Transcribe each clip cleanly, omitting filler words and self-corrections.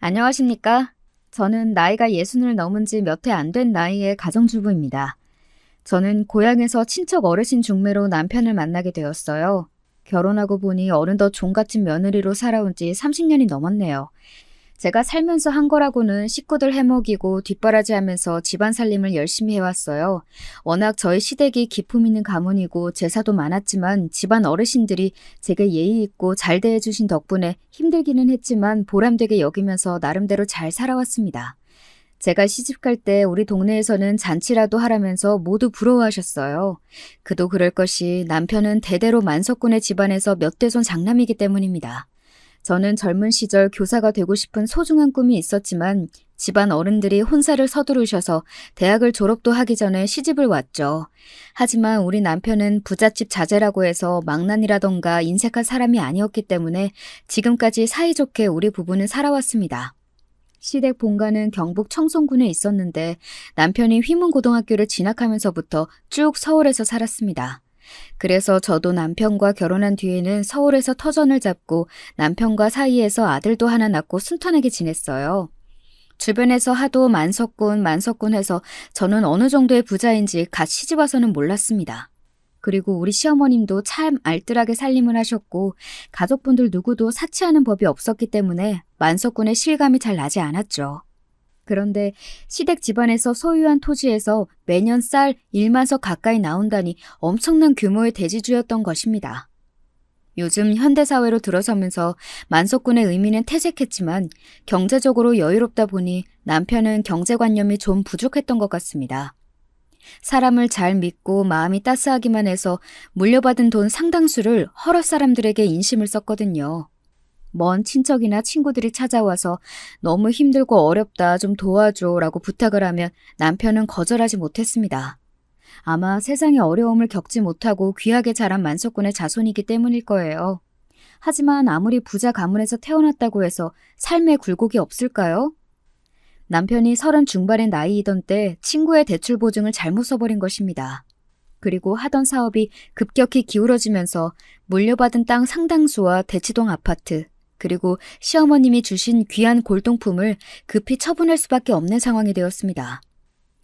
안녕하십니까? 저는 나이가 60을 넘은 지 몇 해 안 된 나이의 가정주부입니다. 저는 고향에서 친척 어르신 중매로 남편을 만나게 되었어요. 결혼하고 보니 어느덧 종갓집 며느리로 살아온 지 30년이 넘었네요. 제가 살면서 한 거라고는 식구들 해먹이고 뒷바라지하면서 집안 살림을 열심히 해왔어요. 워낙 저희 시댁이 기품 있는 가문이고 제사도 많았지만 집안 어르신들이 제게 예의 있고 잘 대해주신 덕분에 힘들기는 했지만 보람되게 여기면서 나름대로 잘 살아왔습니다. 제가 시집갈 때 우리 동네에서는 잔치라도 하라면서 모두 부러워하셨어요. 그도 그럴 것이 남편은 대대로 만석군의 집안에서 몇 대손 장남이기 때문입니다. 저는 젊은 시절 교사가 되고 싶은 소중한 꿈이 있었지만 집안 어른들이 혼사를 서두르셔서 대학을 졸업도 하기 전에 시집을 왔죠. 하지만 우리 남편은 부잣집 자제라고 해서 망난이라던가 인색한 사람이 아니었기 때문에 지금까지 사이좋게 우리 부부는 살아왔습니다. 시댁 본가는 경북 청송군에 있었는데 남편이 휘문고등학교를 진학하면서부터 쭉 서울에서 살았습니다. 그래서 저도 남편과 결혼한 뒤에는 서울에서 터전을 잡고 남편과 사이에서 아들도 하나 낳고 순탄하게 지냈어요. 주변에서 하도 만석군 해서 저는 어느 정도의 부자인지 갓 시집 와서는 몰랐습니다. 그리고 우리 시어머님도 참 알뜰하게 살림을 하셨고 가족분들 누구도 사치하는 법이 없었기 때문에 만석군의 실감이 잘 나지 않았죠. 그런데 시댁 집안에서 소유한 토지에서 매년 쌀 1만석 가까이 나온다니 엄청난 규모의 대지주였던 것입니다. 요즘 현대사회로 들어서면서 만석군의 의미는 퇴색했지만 경제적으로 여유롭다 보니 남편은 경제관념이 좀 부족했던 것 같습니다. 사람을 잘 믿고 마음이 따스하기만 해서 물려받은 돈 상당수를 허럿 사람들에게 인심을 썼거든요. 먼 친척이나 친구들이 찾아와서 너무 힘들고 어렵다 좀 도와줘 라고 부탁을 하면 남편은 거절하지 못했습니다. 아마 세상의 어려움을 겪지 못하고 귀하게 자란 만석군의 자손이기 때문일 거예요. 하지만 아무리 부자 가문에서 태어났다고 해서 삶의 굴곡이 없을까요? 남편이 30 중반의 나이이던 때 친구의 대출 보증을 잘못 써버린 것입니다. 그리고 하던 사업이 급격히 기울어지면서 물려받은 땅 상당수와 대치동 아파트, 그리고 시어머님이 주신 귀한 골동품을 급히 처분할 수밖에 없는 상황이 되었습니다.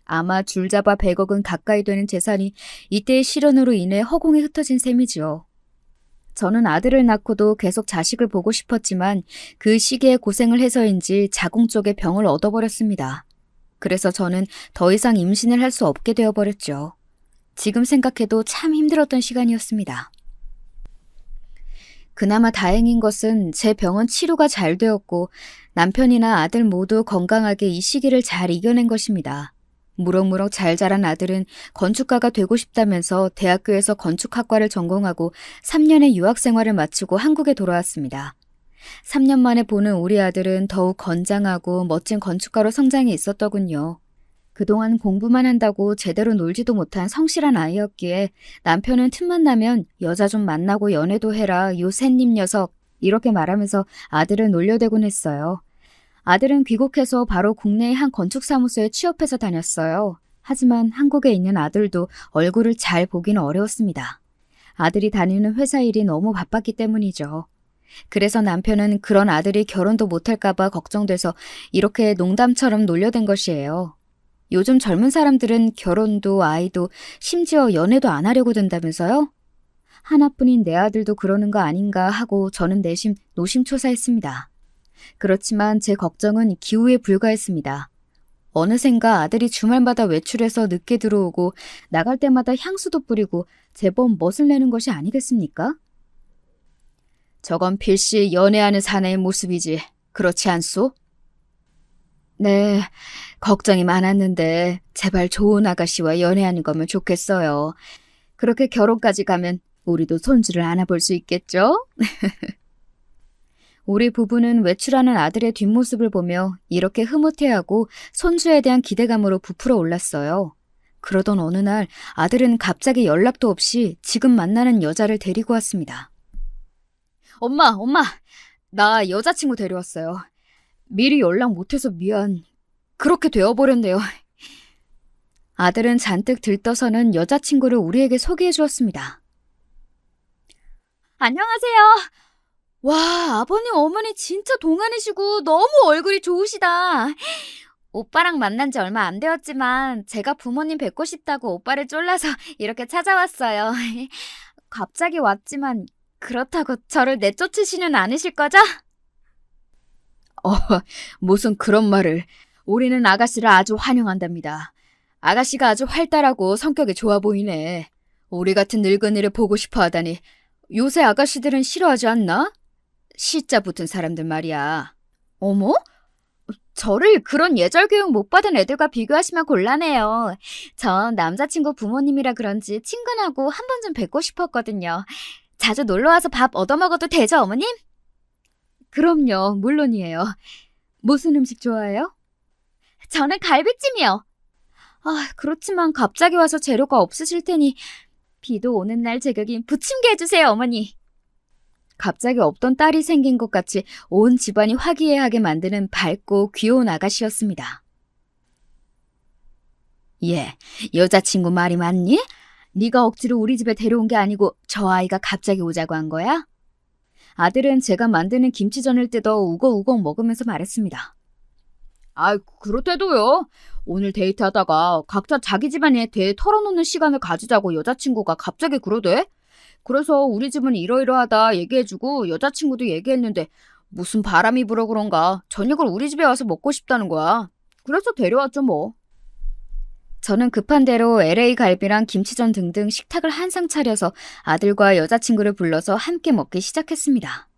아마 줄잡아 100억은 가까이 되는 재산이 이때의 시련으로 인해 허공에 흩어진 셈이지요. 저는 아들을 낳고도 계속 자식을 보고 싶었지만 그 시기에 고생을 해서인지 자궁 쪽에 병을 얻어버렸습니다. 그래서 저는 더 이상 임신을 할 수 없게 되어버렸죠. 지금 생각해도 참 힘들었던 시간이었습니다. 그나마 다행인 것은 제 병은 치료가 잘 되었고 남편이나 아들 모두 건강하게 이 시기를 잘 이겨낸 것입니다. 무럭무럭 잘 자란 아들은 건축가가 되고 싶다면서 대학교에서 건축학과를 전공하고 3년의 유학생활을 마치고 한국에 돌아왔습니다. 3년 만에 보는 우리 아들은 더욱 건장하고 멋진 건축가로 성장해 있었더군요. 그동안 공부만 한다고 제대로 놀지도 못한 성실한 아이였기에 남편은 틈만 나면 여자 좀 만나고 연애도 해라 요 샌님 녀석 이렇게 말하면서 아들을 놀려대곤 했어요. 아들은 귀국해서 바로 국내의 한 건축사무소에 취업해서 다녔어요. 하지만 한국에 있는 아들도 얼굴을 잘 보기는 어려웠습니다. 아들이 다니는 회사 일이 너무 바빴기 때문이죠. 그래서 남편은 그런 아들이 결혼도 못할까봐 걱정돼서 이렇게 농담처럼 놀려댄 것이에요. 요즘 젊은 사람들은 결혼도 아이도 심지어 연애도 안 하려고 든다면서요? 하나뿐인 내 아들도 그러는 거 아닌가 하고 저는 내심 노심초사했습니다. 그렇지만 제 걱정은 기우에 불과했습니다. 어느샌가 아들이 주말마다 외출해서 늦게 들어오고 나갈 때마다 향수도 뿌리고 제법 멋을 내는 것이 아니겠습니까? 저건 필시 연애하는 사내의 모습이지 그렇지 않소? 네, 걱정이 많았는데 제발 좋은 아가씨와 연애하는 거면 좋겠어요. 그렇게 결혼까지 가면 우리도 손주를 안아볼 수 있겠죠? 우리 부부는 외출하는 아들의 뒷모습을 보며 이렇게 흐뭇해하고 손주에 대한 기대감으로 부풀어 올랐어요. 그러던 어느 날 아들은 갑자기 연락도 없이 지금 만나는 여자를 데리고 왔습니다. 엄마, 나 여자친구 데려왔어요. 미리 연락 못해서 미안. 그렇게 되어버렸네요. 아들은 잔뜩 들떠서는 여자친구를 우리에게 소개해 주었습니다. 안녕하세요. 와, 아버님, 어머니 진짜 동안이시고 너무 얼굴이 좋으시다. 오빠랑 만난 지 얼마 안 되었지만 제가 부모님 뵙고 싶다고 오빠를 쫄라서 이렇게 찾아왔어요. 갑자기 왔지만 그렇다고 저를 내쫓으시는 않으실 거죠? 어, 무슨 그런 말을. 우리는 아가씨를 아주 환영한답니다. 아가씨가 아주 활달하고 성격이 좋아 보이네. 우리 같은 늙은이를 보고 싶어 하다니. 요새 아가씨들은 싫어하지 않나? 시자 붙은 사람들 말이야. 어머? 저를 그런 예절 교육 못 받은 애들과 비교하시면 곤란해요. 전 남자친구 부모님이라 그런지 친근하고 한 번 좀 뵙고 싶었거든요. 자주 놀러와서 밥 얻어먹어도 되죠, 어머님? 그럼요, 물론이에요. 무슨 음식 좋아해요? 저는 갈비찜이요. 아, 그렇지만 갑자기 와서 재료가 없으실 테니 비도 오는 날 제격인 부침개 해주세요, 어머니. 갑자기 없던 딸이 생긴 것 같이 온 집안이 화기애애하게 만드는 밝고 귀여운 아가씨였습니다. 예, 여자친구 말이 맞니? 네가 억지로 우리 집에 데려온 게 아니고 저 아이가 갑자기 오자고 한 거야? 아들은 제가 만드는 김치전을 뜯어 우걱우걱 먹으면서 말했습니다. 아, 그렇대도요. 오늘 데이트하다가 각자 자기 집안에 대해 털어놓는 시간을 가지자고 여자친구가 갑자기 그러대. 그래서 우리 집은 이러이러하다 얘기해주고 여자친구도 얘기했는데 무슨 바람이 불어 그런가 저녁을 우리 집에 와서 먹고 싶다는 거야. 그래서 데려왔죠 뭐. 저는 급한 대로 LA 갈비랑 김치전 등등 식탁을 한상 차려서 아들과 여자친구를 불러서 함께 먹기 시작했습니다.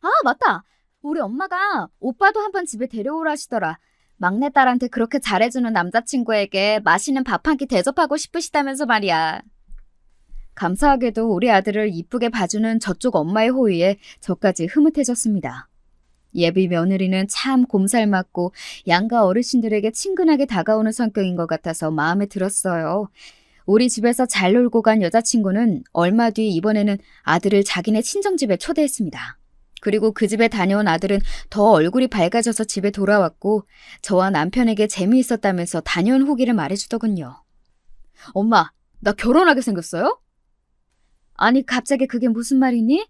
아, 맞다. 우리 엄마가 오빠도 한번 집에 데려오라 하시더라. 막내딸한테 그렇게 잘해주는 남자친구에게 맛있는 밥 한 끼 대접하고 싶으시다면서 말이야. 감사하게도 우리 아들을 이쁘게 봐주는 저쪽 엄마의 호의에 저까지 흐뭇해졌습니다. 예비 며느리는 참 곰살맞고 양가 어르신들에게 친근하게 다가오는 성격인 것 같아서 마음에 들었어요. 우리 집에서 잘 놀고 간 여자친구는 얼마 뒤 이번에는 아들을 자기네 친정집에 초대했습니다. 그리고 그 집에 다녀온 아들은 더 얼굴이 밝아져서 집에 돌아왔고 저와 남편에게 재미있었다면서 다녀온 후기를 말해주더군요. 엄마, 나 결혼하게 생겼어요? 아니, 갑자기 그게 무슨 말이니?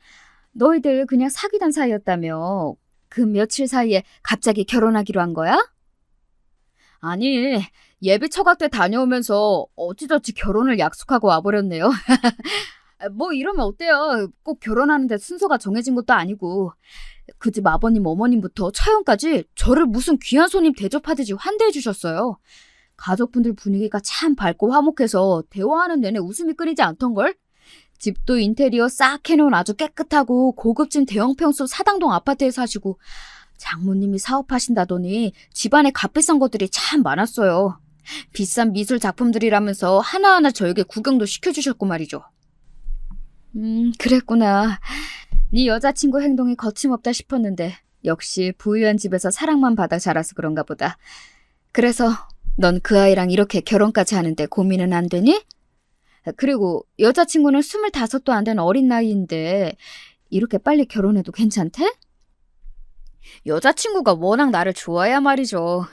너희들 그냥 사귀던 사이였다며. 그 며칠 사이에 갑자기 결혼하기로 한 거야? 아니, 예비 처가 때 다녀오면서 어찌저찌 결혼을 약속하고 와버렸네요. 뭐 이러면 어때요? 꼭 결혼하는데 순서가 정해진 것도 아니고. 그 집 아버님 어머님부터 처형까지 저를 무슨 귀한 손님 대접하듯이 환대해 주셨어요. 가족분들 분위기가 참 밝고 화목해서 대화하는 내내 웃음이 끊이지 않던걸? 집도 인테리어 싹 해놓은 아주 깨끗하고 고급진 대형 평수 사당동 아파트에 사시고 장모님이 사업하신다더니 집안에 값비싼 것들이 참 많았어요. 비싼 미술 작품들이라면서 하나하나 저에게 구경도 시켜주셨고 말이죠. 그랬구나. 네 여자친구 행동이 거침없다 싶었는데 역시 부유한 집에서 사랑만 받아 자라서 그런가 보다. 그래서 넌 그 아이랑 이렇게 결혼까지 하는데 고민은 안 되니? 그리고 여자친구는 25도 안 된 어린 나이인데 이렇게 빨리 결혼해도 괜찮대? 여자친구가 워낙 나를 좋아해야 말이죠.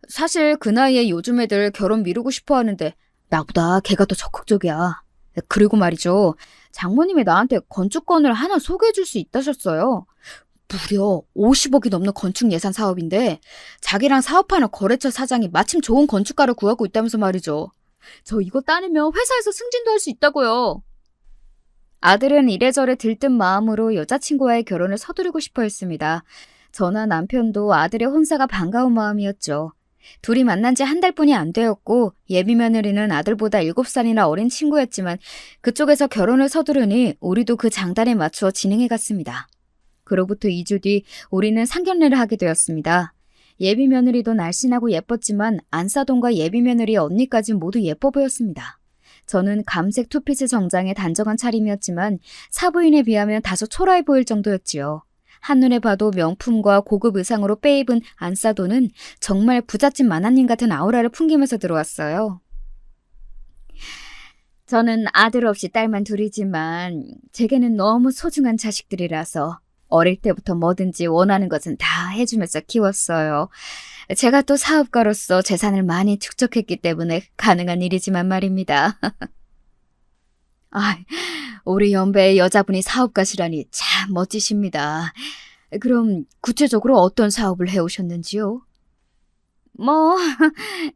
사실 그 나이에 요즘 애들 결혼 미루고 싶어 하는데 나보다 걔가 더 적극적이야. 그리고 말이죠. 장모님이 나한테 건축권을 하나 소개해 줄 수 있다셨어요. 무려 50억이 넘는 건축 예산 사업인데 자기랑 사업하는 거래처 사장이 마침 좋은 건축가를 구하고 있다면서 말이죠. 저 이거 따내면 회사에서 승진도 할 수 있다고요. 아들은 이래저래 들뜬 마음으로 여자친구와의 결혼을 서두르고 싶어 했습니다. 저나 남편도 아들의 혼사가 반가운 마음이었죠. 둘이 만난 지 한 달뿐이 안 되었고 예비 며느리는 아들보다 7살이나 어린 친구였지만 그쪽에서 결혼을 서두르니 우리도 그 장단에 맞추어 진행해 갔습니다. 그로부터 2주 뒤 우리는 상견례를 하게 되었습니다. 예비 며느리도 날씬하고 예뻤지만 안사돈과 예비 며느리 언니까지 모두 예뻐 보였습니다. 저는 감색 투피스 정장에 단정한 차림이었지만 사부인에 비하면 다소 초라해 보일 정도였지요. 한눈에 봐도 명품과 고급 의상으로 빼입은 안사돈은 정말 부잣집 마나님 같은 아우라를 풍기면서 들어왔어요. 저는 아들 없이 딸만 둘이지만 제게는 너무 소중한 자식들이라서 어릴 때부터 뭐든지 원하는 것은 다 해주면서 키웠어요. 제가 또 사업가로서 재산을 많이 축적했기 때문에 가능한 일이지만 말입니다. 아, 우리 연배의 여자분이 사업가시라니 참 멋지십니다. 그럼 구체적으로 어떤 사업을 해오셨는지요? 뭐,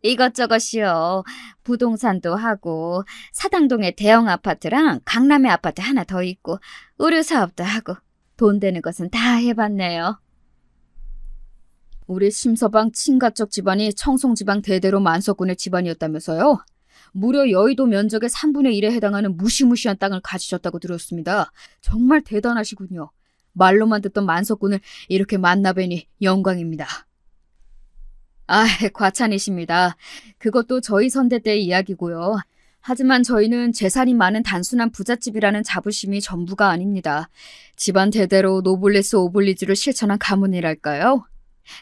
이것저것이요. 부동산도 하고, 사당동에 대형 아파트랑 강남에 아파트 하나 더 있고, 의류 사업도 하고, 돈 되는 것은 다 해봤네요. 우리 심서방 친가쪽 집안이 청송지방 대대로 만석군의 집안이었다면서요? 무려 여의도 면적의 3분의 1에 해당하는 무시무시한 땅을 가지셨다고 들었습니다. 정말 대단하시군요. 말로만 듣던 만석군을 이렇게 만나뵈니 영광입니다. 아, 과찬이십니다. 그것도 저희 선대 때의 이야기고요. 하지만 저희는 재산이 많은 단순한 부잣집이라는 자부심이 전부가 아닙니다. 집안 대대로 노블레스 오블리주를 실천한 가문이랄까요?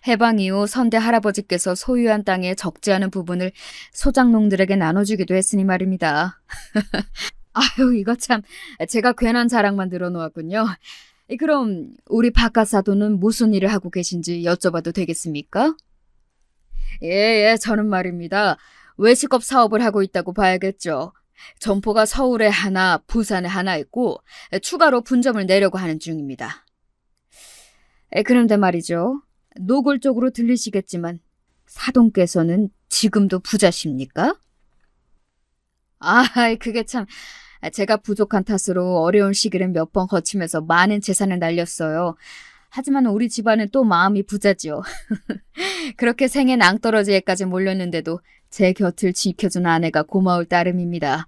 해방 이후 선대 할아버지께서 소유한 땅의 적지 않은 부분을 소장농들에게 나눠주기도 했으니 말입니다. 아유, 이거 참 제가 괜한 자랑만 늘어놓았군요. 그럼 우리 바깥사도는 무슨 일을 하고 계신지 여쭤봐도 되겠습니까? 예, 저는 말입니다. 외식업 사업을 하고 있다고 봐야겠죠. 점포가 서울에 하나, 부산에 하나 있고 추가로 분점을 내려고 하는 중입니다. 그런데 말이죠. 노골적으로 들리시겠지만 사돈께서는 지금도 부자십니까? 아, 그게 참 제가 부족한 탓으로 어려운 시기를 몇 번 거치면서 많은 재산을 날렸어요. 하지만 우리 집안은 또 마음이 부자지요. 그렇게 생애 낭떠러지에까지 몰렸는데도 제 곁을 지켜준 아내가 고마울 따름입니다.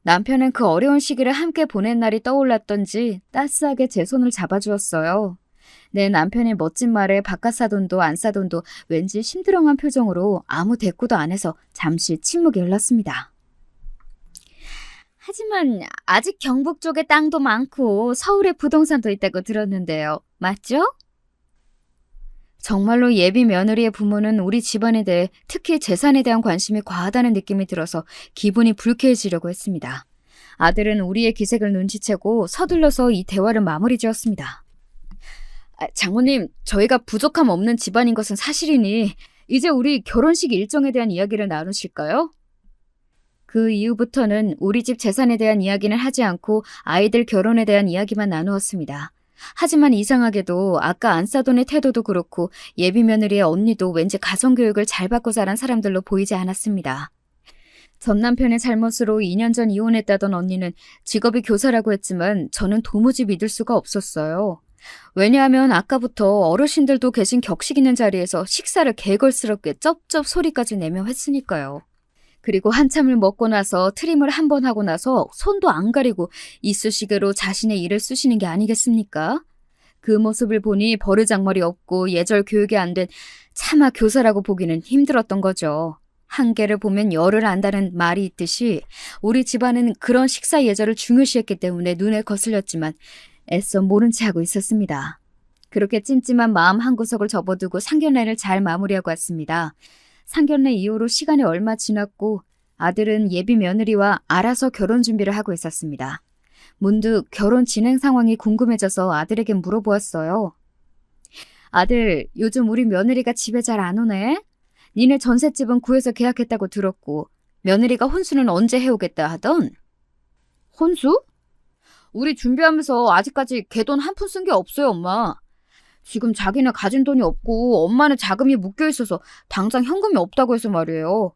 남편은 그 어려운 시기를 함께 보낸 날이 떠올랐던지 따스하게 제 손을 잡아주었어요. 내 남편의 멋진 말에 바깥사돈도 안사돈도 왠지 심드렁한 표정으로 아무 대꾸도 안 해서 잠시 침묵이 흘렀습니다. 하지만 아직 경북 쪽에 땅도 많고 서울에 부동산도 있다고 들었는데요. 맞죠? 정말로 예비 며느리의 부모는 우리 집안에 대해 특히 재산에 대한 관심이 과하다는 느낌이 들어서 기분이 불쾌해지려고 했습니다. 아들은 우리의 기색을 눈치채고 서둘러서 이 대화를 마무리 지었습니다. 장모님, 저희가 부족함 없는 집안인 것은 사실이니 이제 우리 결혼식 일정에 대한 이야기를 나누실까요? 그 이후부터는 우리 집 재산에 대한 이야기는 하지 않고 아이들 결혼에 대한 이야기만 나누었습니다. 하지만 이상하게도 아까 안사돈의 태도도 그렇고 예비 며느리의 언니도 왠지 가정교육을 잘 받고 자란 사람들로 보이지 않았습니다. 전 남편의 잘못으로 2년 전 이혼했다던 언니는 직업이 교사라고 했지만 저는 도무지 믿을 수가 없었어요. 왜냐하면 아까부터 어르신들도 계신 격식 있는 자리에서 식사를 개걸스럽게 쩝쩝 소리까지 내며 했으니까요. 그리고 한참을 먹고 나서 트림을 한 번 하고 나서 손도 안 가리고 이쑤시개로 자신의 일을 쑤시는 게 아니겠습니까? 그 모습을 보니 버르장머리 없고 예절 교육이 안 된 차마 교사라고 보기는 힘들었던 거죠. 한계를 보면 열을 안다는 말이 있듯이 우리 집안은 그런 식사 예절을 중요시했기 때문에 눈에 거슬렸지만 애써 모른 채 하고 있었습니다. 그렇게 찜찜한 마음 한구석을 접어두고 상견례를 잘 마무리하고 왔습니다. 상견례 이후로 시간이 얼마 지났고 아들은 예비 며느리와 알아서 결혼 준비를 하고 있었습니다. 문득 결혼 진행 상황이 궁금해져서 아들에게 물어보았어요. 아들, 요즘 우리 며느리가 집에 잘 안 오네? 니네 전셋집은 구해서 계약했다고 들었고 며느리가 혼수는 언제 해오겠다 하던? 혼수? 우리 준비하면서 아직까지 걔돈 한 푼 쓴 게 없어요, 엄마. 지금 자기는 가진 돈이 없고 엄마는 자금이 묶여있어서 당장 현금이 없다고 해서 말이에요.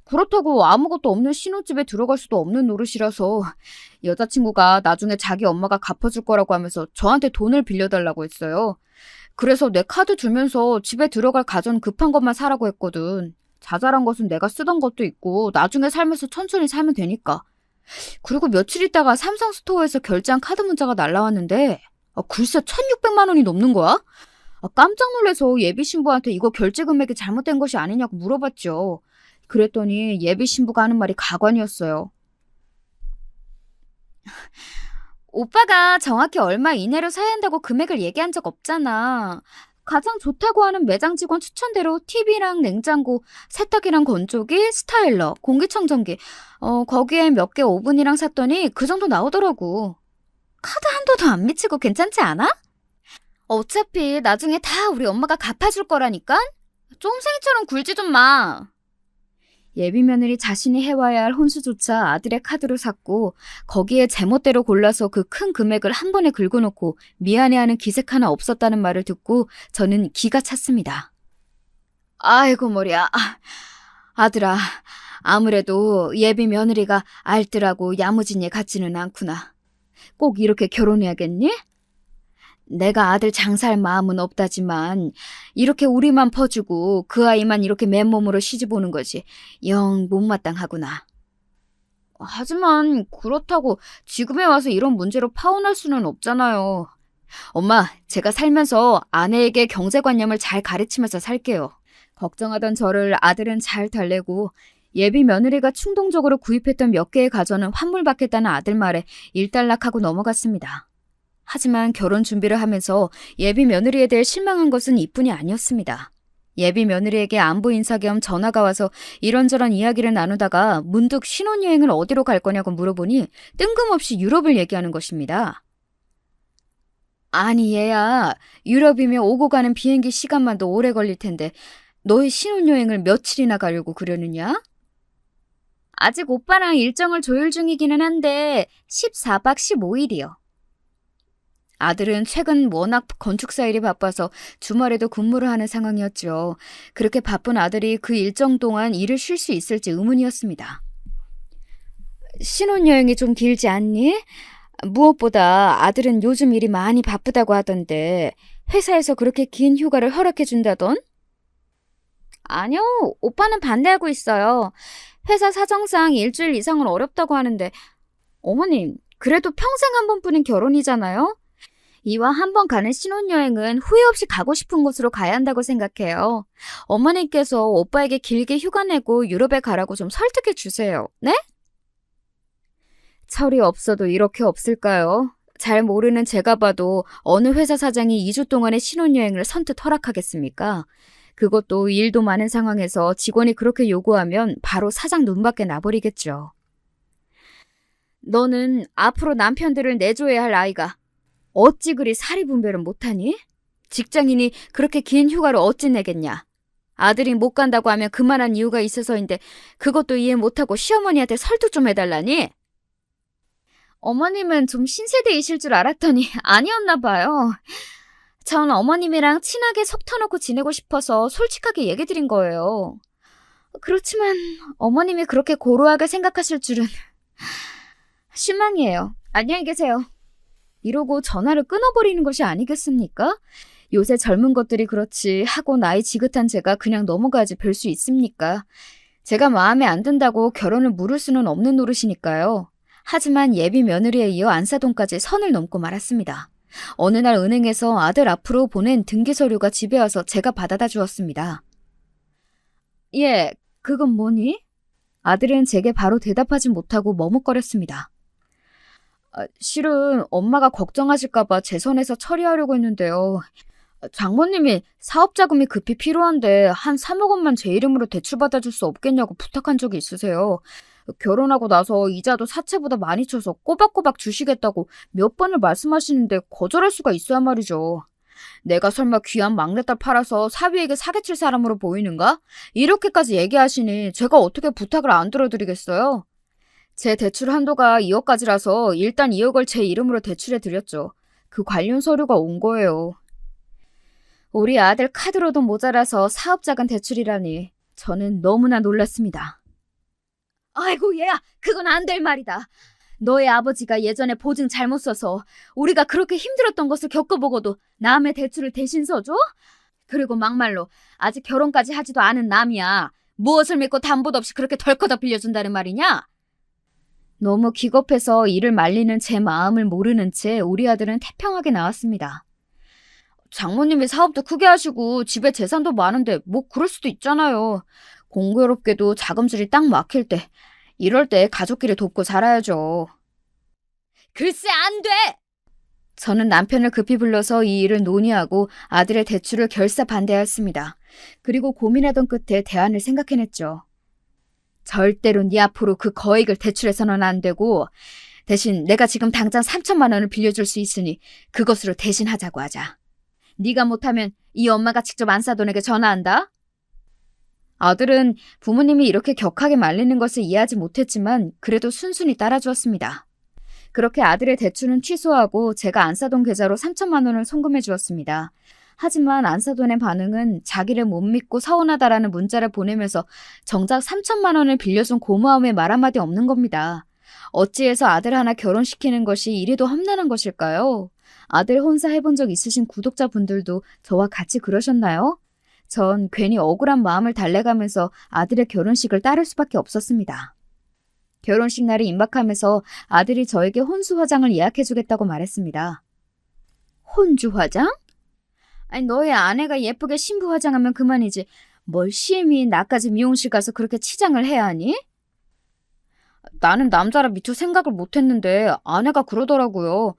그렇다고 아무것도 없는 신혼집에 들어갈 수도 없는 노릇이라서 여자친구가 나중에 자기 엄마가 갚아줄 거라고 하면서 저한테 돈을 빌려달라고 했어요. 그래서 내 카드 주면서 집에 들어갈 가전 급한 것만 사라고 했거든. 자잘한 것은 내가 쓰던 것도 있고 나중에 살면서 천천히 살면 되니까. 그리고 며칠 있다가 삼성스토어에서 결제한 카드 문자가 날라왔는데 글쎄 1,600만 원이 넘는 거야? 깜짝 놀라서 예비신부한테 이거 결제 금액이 잘못된 것이 아니냐고 물어봤죠. 그랬더니 예비신부가 하는 말이 가관이었어요. 오빠가 정확히 얼마 이내로 사야 한다고 금액을 얘기한 적 없잖아. 가장 좋다고 하는 매장 직원 추천대로 TV랑 냉장고, 세탁기랑 건조기, 스타일러, 공기청정기 거기에 몇 개 오븐이랑 샀더니 그 정도 나오더라고. 카드 한도 더 안 미치고 괜찮지 않아? 어차피 나중에 다 우리 엄마가 갚아줄 거라니까? 쫌생이처럼 굴지 좀 마. 예비 며느리 자신이 해와야 할 혼수조차 아들의 카드로 샀고 거기에 제멋대로 골라서 그 큰 금액을 한 번에 긁어놓고 미안해하는 기색 하나 없었다는 말을 듣고 저는 기가 찼습니다. 아이고 머리야. 아들아, 아무래도 예비 며느리가 알뜰하고 야무진 애 같지는 않구나. 꼭 이렇게 결혼해야겠니? 내가 아들 장사할 마음은 없다지만 이렇게 우리만 퍼주고 그 아이만 이렇게 맨몸으로 시집 오는 거지 영 못마땅하구나. 하지만 그렇다고 지금에 와서 이런 문제로 파혼할 수는 없잖아요. 엄마, 제가 살면서 아내에게 경제관념을 잘 가르치면서 살게요. 걱정하던 저를 아들은 잘 달래고 예비 며느리가 충동적으로 구입했던 몇 개의 가전은 환불받겠다는 아들 말에 일단락하고 넘어갔습니다. 하지만 결혼 준비를 하면서 예비 며느리에 대해 실망한 것은 이뿐이 아니었습니다. 예비 며느리에게 안부 인사 겸 전화가 와서 이런저런 이야기를 나누다가 문득 신혼여행을 어디로 갈 거냐고 물어보니 뜬금없이 유럽을 얘기하는 것입니다. 아니 얘야, 유럽이면 오고 가는 비행기 시간만도 오래 걸릴 텐데 너의 신혼여행을 며칠이나 가려고 그러느냐? 아직 오빠랑 일정을 조율 중이기는 한데 14박 15일이요. 아들은 최근 워낙 건축사 일이 바빠서 주말에도 근무를 하는 상황이었죠. 그렇게 바쁜 아들이 그 일정 동안 일을 쉴 수 있을지 의문이었습니다. 신혼여행이 좀 길지 않니? 무엇보다 아들은 요즘 일이 많이 바쁘다고 하던데 회사에서 그렇게 긴 휴가를 허락해 준다던? 아니요, 오빠는 반대하고 있어요. 회사 사정상 일주일 이상은 어렵다고 하는데 어머님, 그래도 평생 한 번뿐인 결혼이잖아요? 이왕 한 번 가는 신혼여행은 후회 없이 가고 싶은 곳으로 가야 한다고 생각해요. 어머님께서 오빠에게 길게 휴가 내고 유럽에 가라고 좀 설득해 주세요. 네? 철이 없어도 이렇게 없을까요? 잘 모르는 제가 봐도 어느 회사 사장이 2주 동안의 신혼여행을 선뜻 허락하겠습니까? 그것도 일도 많은 상황에서 직원이 그렇게 요구하면 바로 사장 눈밖에 나버리겠죠. 너는 앞으로 남편들을 내줘야 할 아이가 어찌 그리 사리분별은 못하니? 직장인이 그렇게 긴 휴가를 어찌 내겠냐? 아들이 못 간다고 하면 그만한 이유가 있어서인데 그것도 이해 못하고 시어머니한테 설득 좀 해달라니? 어머님은 좀 신세대이실 줄 알았더니 아니었나 봐요. 전 어머님이랑 친하게 속 터놓고 지내고 싶어서 솔직하게 얘기 드린 거예요. 그렇지만 어머님이 그렇게 고루하게 생각하실 줄은 실망이에요. 안녕히 계세요. 이러고 전화를 끊어버리는 것이 아니겠습니까? 요새 젊은 것들이 그렇지 하고 나이 지긋한 제가 그냥 넘어가지 별 수 있습니까? 제가 마음에 안 든다고 결혼을 물을 수는 없는 노릇이니까요. 하지만 예비 며느리에 이어 안사돈까지 선을 넘고 말았습니다. 어느 날 은행에서 아들 앞으로 보낸 등기서류가 집에 와서 제가 받아다 주었습니다. 예, 그건 뭐니? 아들은 제게 바로 대답하지 못하고 머뭇거렸습니다. 실은 엄마가 걱정하실까봐 제 선에서 처리하려고 했는데요. 장모님이 사업자금이 급히 필요한데 한 3억 원만 제 이름으로 대출받아줄 수 없겠냐고 부탁한 적이 있으세요. 결혼하고 나서 이자도 사채보다 많이 쳐서 꼬박꼬박 주시겠다고 몇 번을 말씀하시는데 거절할 수가 있어야 말이죠. 내가 설마 귀한 막내딸 팔아서 사위에게 사기칠 사람으로 보이는가? 이렇게까지 얘기하시니 제가 어떻게 부탁을 안 들어드리겠어요? 제 대출 한도가 2억까지라서 일단 2억을 제 이름으로 대출해드렸죠. 그 관련 서류가 온 거예요. 우리 아들 카드로도 모자라서 사업자금 대출이라니 저는 너무나 놀랐습니다. 아이고 얘야, 그건 안 될 말이다. 너의 아버지가 예전에 보증 잘못 써서 우리가 그렇게 힘들었던 것을 겪어보고도 남의 대출을 대신 서줘? 그리고 막말로 아직 결혼까지 하지도 않은 남이야. 무엇을 믿고 담보도 없이 그렇게 덜커덕 빌려준다는 말이냐? 너무 기겁해서 이를 말리는 제 마음을 모르는 채 우리 아들은 태평하게 나왔습니다. 장모님이 사업도 크게 하시고 집에 재산도 많은데 뭐 그럴 수도 있잖아요. 공교롭게도 자금줄이 딱 막힐 때, 이럴 때 가족끼리 돕고 살아야죠. 글쎄 안 돼! 저는 남편을 급히 불러서 이 일을 논의하고 아들의 대출을 결사 반대하였습니다. 그리고 고민하던 끝에 대안을 생각해냈죠. 절대로 네 앞으로 그 거액을 대출해서는 안 되고 대신 내가 지금 당장 3천만 원을 빌려줄 수 있으니 그것으로 대신하자고 하자. 네가 못하면 이 엄마가 직접 안사돈에게 전화한다. 아들은 부모님이 이렇게 격하게 말리는 것을 이해하지 못했지만 그래도 순순히 따라주었습니다. 그렇게 아들의 대출은 취소하고 제가 안사돈 계좌로 3천만 원을 송금해 주었습니다. 하지만 안사돈의 반응은 자기를 못 믿고 서운하다라는 문자를 보내면서 정작 3천만 원을 빌려준 고마움의 말 한마디 없는 겁니다. 어찌해서 아들 하나 결혼시키는 것이 이리도 험난한 것일까요? 아들 혼자 해본 적 있으신 구독자분들도 저와 같이 그러셨나요? 전 괜히 억울한 마음을 달래가면서 아들의 결혼식을 따를 수밖에 없었습니다. 결혼식 날이 임박하면서 아들이 저에게 혼수 화장을 예약해주겠다고 말했습니다. 혼주 화장? 아니, 너의 아내가 예쁘게 신부 화장하면 그만이지. 뭘 심히 나까지 미용실 가서 그렇게 치장을 해야 하니? 나는 남자라 미처 생각을 못했는데 아내가 그러더라고요.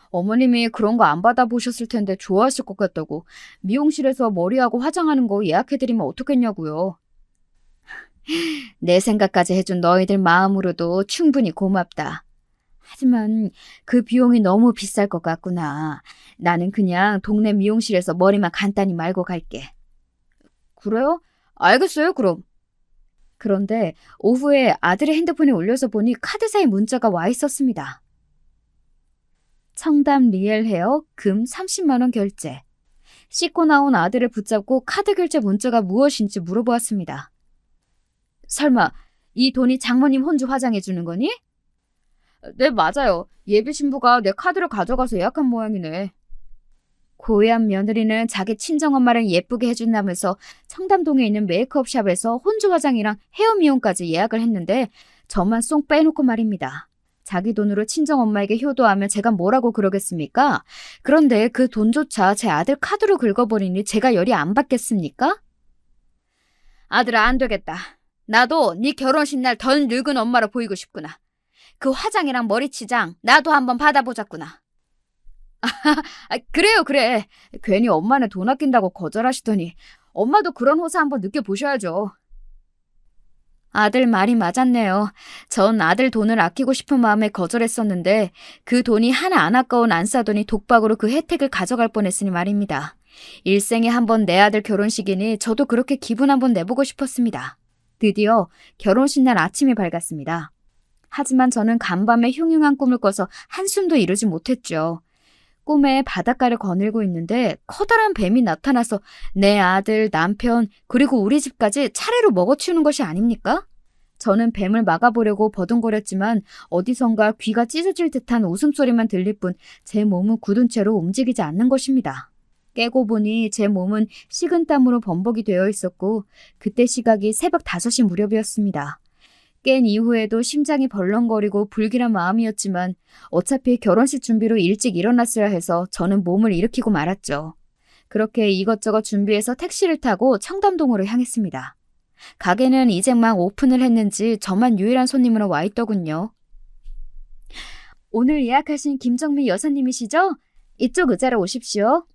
어머님이 그런 거 안 받아보셨을 텐데 좋아하실 것 같다고. 미용실에서 머리하고 화장하는 거 예약해드리면 어떻겠냐고요. 내 생각까지 해준 너희들 마음으로도 충분히 고맙다. 하지만 그 비용이 너무 비쌀 것 같구나. 나는 그냥 동네 미용실에서 머리만 간단히 말고 갈게. 그래요? 알겠어요, 그럼. 그런데 오후에 아들의 핸드폰에 올려서 보니 카드사의 문자가 와 있었습니다. 청담 리엘 헤어 금 30만 원 결제. 씻고 나온 아들을 붙잡고 카드 결제 문자가 무엇인지 물어보았습니다. 설마 이 돈이 장모님 혼주 화장해 주는 거니? 네, 맞아요. 예비 신부가 내 카드를 가져가서 예약한 모양이네. 고얀 며느리는 자기 친정엄마를 예쁘게 해준다면서 청담동에 있는 메이크업 샵에서 혼주 화장이랑 헤어 미용까지 예약을 했는데 저만 쏙 빼놓고 말입니다. 자기 돈으로 친정엄마에게 효도하면 제가 뭐라고 그러겠습니까? 그런데 그 돈조차 제 아들 카드로 긁어버리니 제가 열이 안 받겠습니까? 아들아, 안 되겠다. 나도 네 결혼식 날 덜 늙은 엄마로 보이고 싶구나. 그 화장이랑 머리 치장 나도 한번 받아보자꾸나. 그래요, 그래. 괜히 엄마는 돈 아낀다고 거절하시더니 엄마도 그런 호사 한번 느껴보셔야죠. 아들 말이 맞았네요. 전 아들 돈을 아끼고 싶은 마음에 거절했었는데 그 돈이 하나 안 아까운 안사돈이 독박으로 그 혜택을 가져갈 뻔했으니 말입니다. 일생에 한 번 내 아들 결혼식이니 저도 그렇게 기분 한번 내보고 싶었습니다. 드디어 결혼식 날 아침이 밝았습니다. 하지만 저는 간밤에 흉흉한 꿈을 꿔서 한숨도 이루지 못했죠. 꿈에 바닷가를 거닐고 있는데 커다란 뱀이 나타나서 내 아들, 남편, 그리고 우리 집까지 차례로 먹어치우는 것이 아닙니까? 저는 뱀을 막아보려고 버둥거렸지만 어디선가 귀가 찢어질 듯한 웃음소리만 들릴 뿐 제 몸은 굳은 채로 움직이지 않는 것입니다. 깨고 보니 제 몸은 식은땀으로 범벅이 되어 있었고 그때 시각이 새벽 5시 무렵이었습니다. 깬 이후에도 심장이 벌렁거리고 불길한 마음이었지만 어차피 결혼식 준비로 일찍 일어났어야 해서 저는 몸을 일으키고 말았죠. 그렇게 이것저것 준비해서 택시를 타고 청담동으로 향했습니다. 가게는 이제 막 오픈을 했는지 저만 유일한 손님으로 와 있더군요. 오늘 예약하신 김정미 여사님이시죠? 이쪽 의자로 오십시오.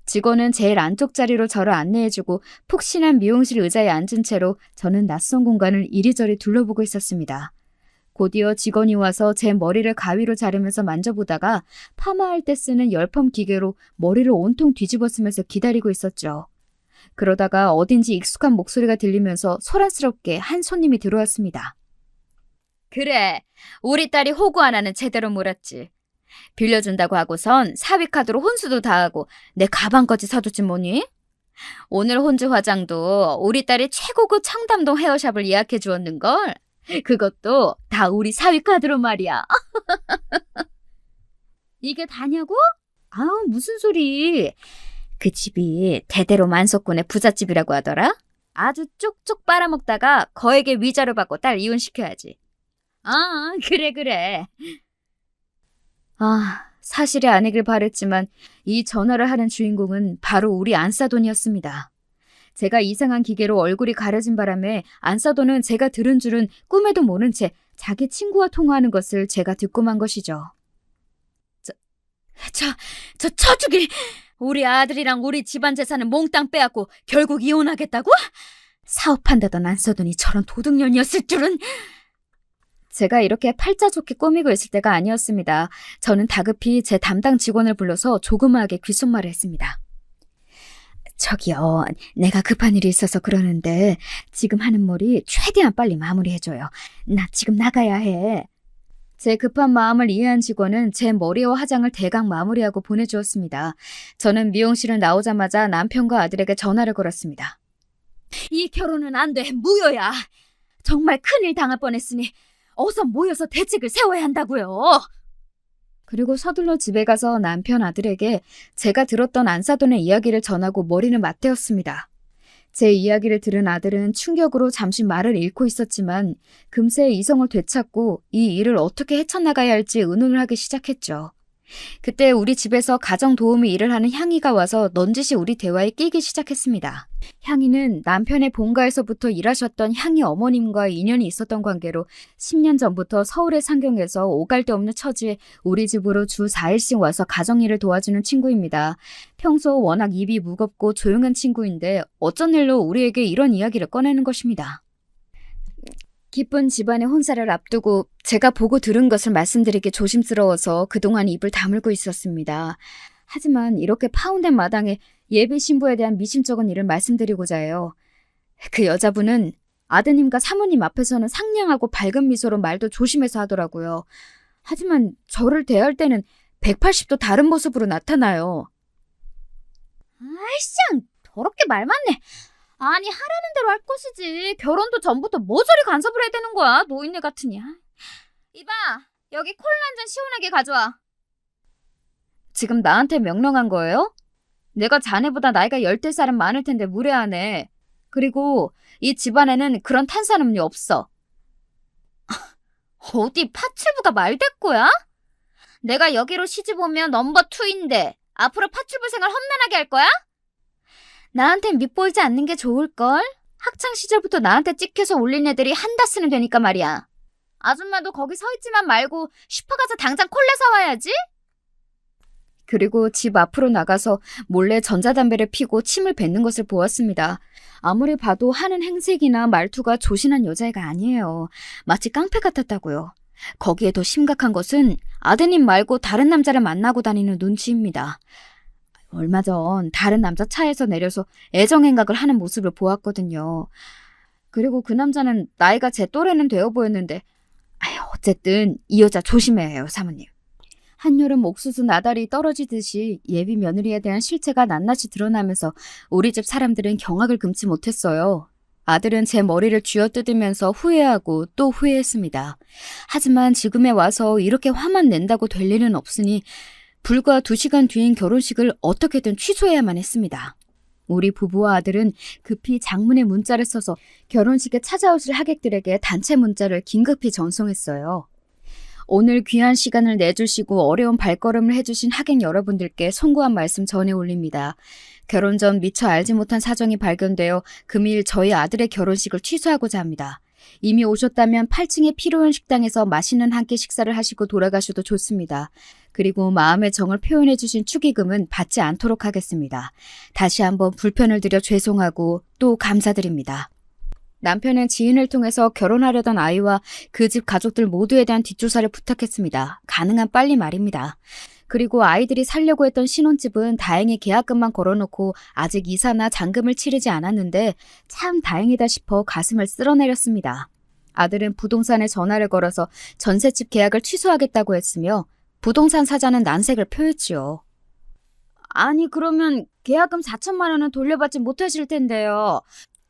직원은 제일 안쪽 자리로 저를 안내해주고 푹신한 미용실 의자에 앉은 채로 저는 낯선 공간을 이리저리 둘러보고 있었습니다. 곧이어 직원이 와서 제 머리를 가위로 자르면서 만져보다가 파마할 때 쓰는 열펌 기계로 머리를 온통 뒤집어 쓰면서 기다리고 있었죠. 그러다가 어딘지 익숙한 목소리가 들리면서 소란스럽게 한 손님이 들어왔습니다. 그래, 우리 딸이 호구 하나는 제대로 몰았지. 빌려준다고 하고선 사위카드로 혼수도 다 하고 내 가방까지 사줬지 뭐니? 오늘 혼주 화장도 우리 딸이 최고급 청담동 헤어샵을 예약해 주었는걸. 그것도 다 우리 사위카드로 말이야. 이게 다냐고? 아우, 무슨 소리. 그 집이 대대로 만석군의 부잣집이라고 하더라. 아주 쪽쪽 빨아먹다가 거액의 위자료 받고 딸 이혼시켜야지. 아, 그래. 사실이 아니길 바랬지만 이 전화를 하는 주인공은 바로 우리 안사돈이었습니다. 제가 이상한 기계로 얼굴이 가려진 바람에 안사돈은 제가 들은 줄은 꿈에도 모른 채 자기 친구와 통화하는 것을 제가 듣고 만 것이죠. 저 처죽이 우리 아들이랑 우리 집안 재산을 몽땅 빼앗고 결국 이혼하겠다고? 사업한다던 안사돈이 저런 도둑년이었을 줄은... 제가 이렇게 팔자 좋게 꾸미고 있을 때가 아니었습니다. 저는 다급히 제 담당 직원을 불러서 조그마하게 귓속말을 했습니다. 저기요, 내가 급한 일이 있어서 그러는데 지금 하는 머리 최대한 빨리 마무리해줘요. 나 지금 나가야 해. 제 급한 마음을 이해한 직원은 제 머리와 화장을 대강 마무리하고 보내주었습니다. 저는 미용실을 나오자마자 남편과 아들에게 전화를 걸었습니다. 이 결혼은 안 돼, 무효야. 정말 큰일 당할 뻔했으니 어서 모여서 대책을 세워야 한다고요. 그리고 서둘러 집에 가서 남편 아들에게 제가 들었던 안사돈의 이야기를 전하고 머리는 맞대었습니다. 제 이야기를 들은 아들은 충격으로 잠시 말을 잃고 있었지만 금세 이성을 되찾고 이 일을 어떻게 헤쳐나가야 할지 의논을 하기 시작했죠. 그때 우리 집에서 가정도우미 일을 하는 향이가 와서 넌지시 우리 대화에 끼기 시작했습니다. 향이는 남편의 본가에서부터 일하셨던 향이 어머님과 인연이 있었던 관계로 10년 전부터 서울의 상경에서 오갈 데 없는 처지에 우리 집으로 주 4일씩 와서 가정일을 도와주는 친구입니다. 평소 워낙 입이 무겁고 조용한 친구인데 어쩐 일로 우리에게 이런 이야기를 꺼내는 것입니다. 기쁜 집안의 혼사를 앞두고 제가 보고 들은 것을 말씀드리기 조심스러워서 그동안 입을 다물고 있었습니다. 하지만 이렇게 파운된 마당에 예비 신부에 대한 미심쩍은 일을 말씀드리고자 해요. 그 여자분은 아드님과 사모님 앞에서는 상냥하고 밝은 미소로 말도 조심해서 하더라고요. 하지만 저를 대할 때는 180도 다른 모습으로 나타나요. 아이씨, 더럽게 말 많네. 아니, 하라는 대로 할 것이지. 결혼도 전부터 뭐 저리 간섭을 해야 되는 거야, 노인네 같으냐. 이봐, 여기 콜라 한 잔 시원하게 가져와. 지금 나한테 명령한 거예요? 내가 자네보다 나이가 10살은 많을 텐데 무례하네. 그리고 이 집안에는 그런 탄산음료 없어. 어디 파출부가 말대꾸야? 내가 여기로 시집 오면 넘버 2인데 앞으로 파출부 생활 험난하게 할 거야? 나한텐 밉보이지 않는 게 좋을걸? 학창시절부터 나한테 찍혀서 올린 애들이 한다스는 되니까 말이야. 아줌마도 거기 서 있지만 말고 슈퍼 가서 당장 콜라 사와야지. 그리고 집 앞으로 나가서 몰래 전자담배를 피고 침을 뱉는 것을 보았습니다. 아무리 봐도 하는 행색이나 말투가 조신한 여자애가 아니에요. 마치 깡패 같았다고요. 거기에 더 심각한 것은 아드님 말고 다른 남자를 만나고 다니는 눈치입니다. 얼마 전 다른 남자 차에서 내려서 애정행각을 하는 모습을 보았거든요. 그리고 그 남자는 나이가 제 또래는 되어 보였는데 어쨌든 이 여자 조심해야 해요, 사모님. 한여름 옥수수 나달이 떨어지듯이 예비 며느리에 대한 실체가 낱낱이 드러나면서 우리 집 사람들은 경악을 금치 못했어요. 아들은 제 머리를 쥐어뜯으면서 후회하고 또 후회했습니다. 하지만 지금에 와서 이렇게 화만 낸다고 될 일은 없으니 불과 2시간 뒤인 결혼식을 어떻게든 취소해야만 했습니다. 우리 부부와 아들은 급히 장문의 문자를 써서 결혼식에 찾아오실 하객들에게 단체 문자를 긴급히 전송했어요. 오늘 귀한 시간을 내주시고 어려운 발걸음을 해주신 하객 여러분들께 송구한 말씀 전해 올립니다. 결혼 전 미처 알지 못한 사정이 발견되어 금일 저희 아들의 결혼식을 취소하고자 합니다. 이미 오셨다면 8층의 피로연 식당에서 맛있는 한 끼 식사를 하시고 돌아가셔도 좋습니다. 그리고 마음의 정을 표현해 주신 축의금은 받지 않도록 하겠습니다. 다시 한번 불편을 드려 죄송하고 또 감사드립니다. 남편은 지인을 통해서 결혼하려던 아이와 그 집 가족들 모두에 대한 뒷조사를 부탁했습니다. 가능한 빨리 말입니다. 그리고 아이들이 살려고 했던 신혼집은 다행히 계약금만 걸어놓고 아직 이사나 잔금을 치르지 않았는데 참 다행이다 싶어 가슴을 쓸어내렸습니다. 아들은 부동산에 전화를 걸어서 전셋집 계약을 취소하겠다고 했으며 부동산 사자는 난색을 표했지요. 아니 그러면 계약금 4천만 원은 돌려받지 못하실 텐데요.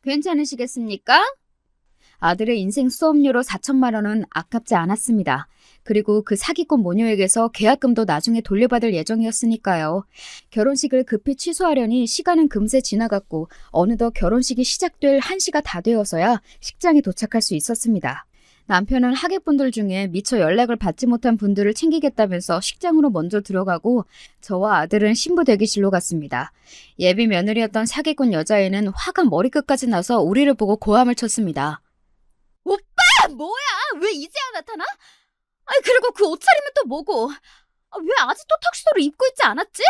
괜찮으시겠습니까? 아들의 인생 수업료로 4천만 원은 아깝지 않았습니다. 그리고 그 사기꾼 모녀에게서 계약금도 나중에 돌려받을 예정이었으니까요. 결혼식을 급히 취소하려니 시간은 금세 지나갔고 어느덧 결혼식이 시작될 1시가 다 되어서야 식장에 도착할 수 있었습니다. 남편은 하객분들 중에 미처 연락을 받지 못한 분들을 챙기겠다면서 식장으로 먼저 들어가고 저와 아들은 신부 대기실로 갔습니다. 예비 며느리였던 사기꾼 여자애는 화가 머리끝까지 나서 우리를 보고 고함을 쳤습니다. 오빠! 뭐야! 왜 이제야 나타나? 아니 그리고 그 옷차림은 또 뭐고? 왜 아직도 턱시도를 입고 있지 않았지?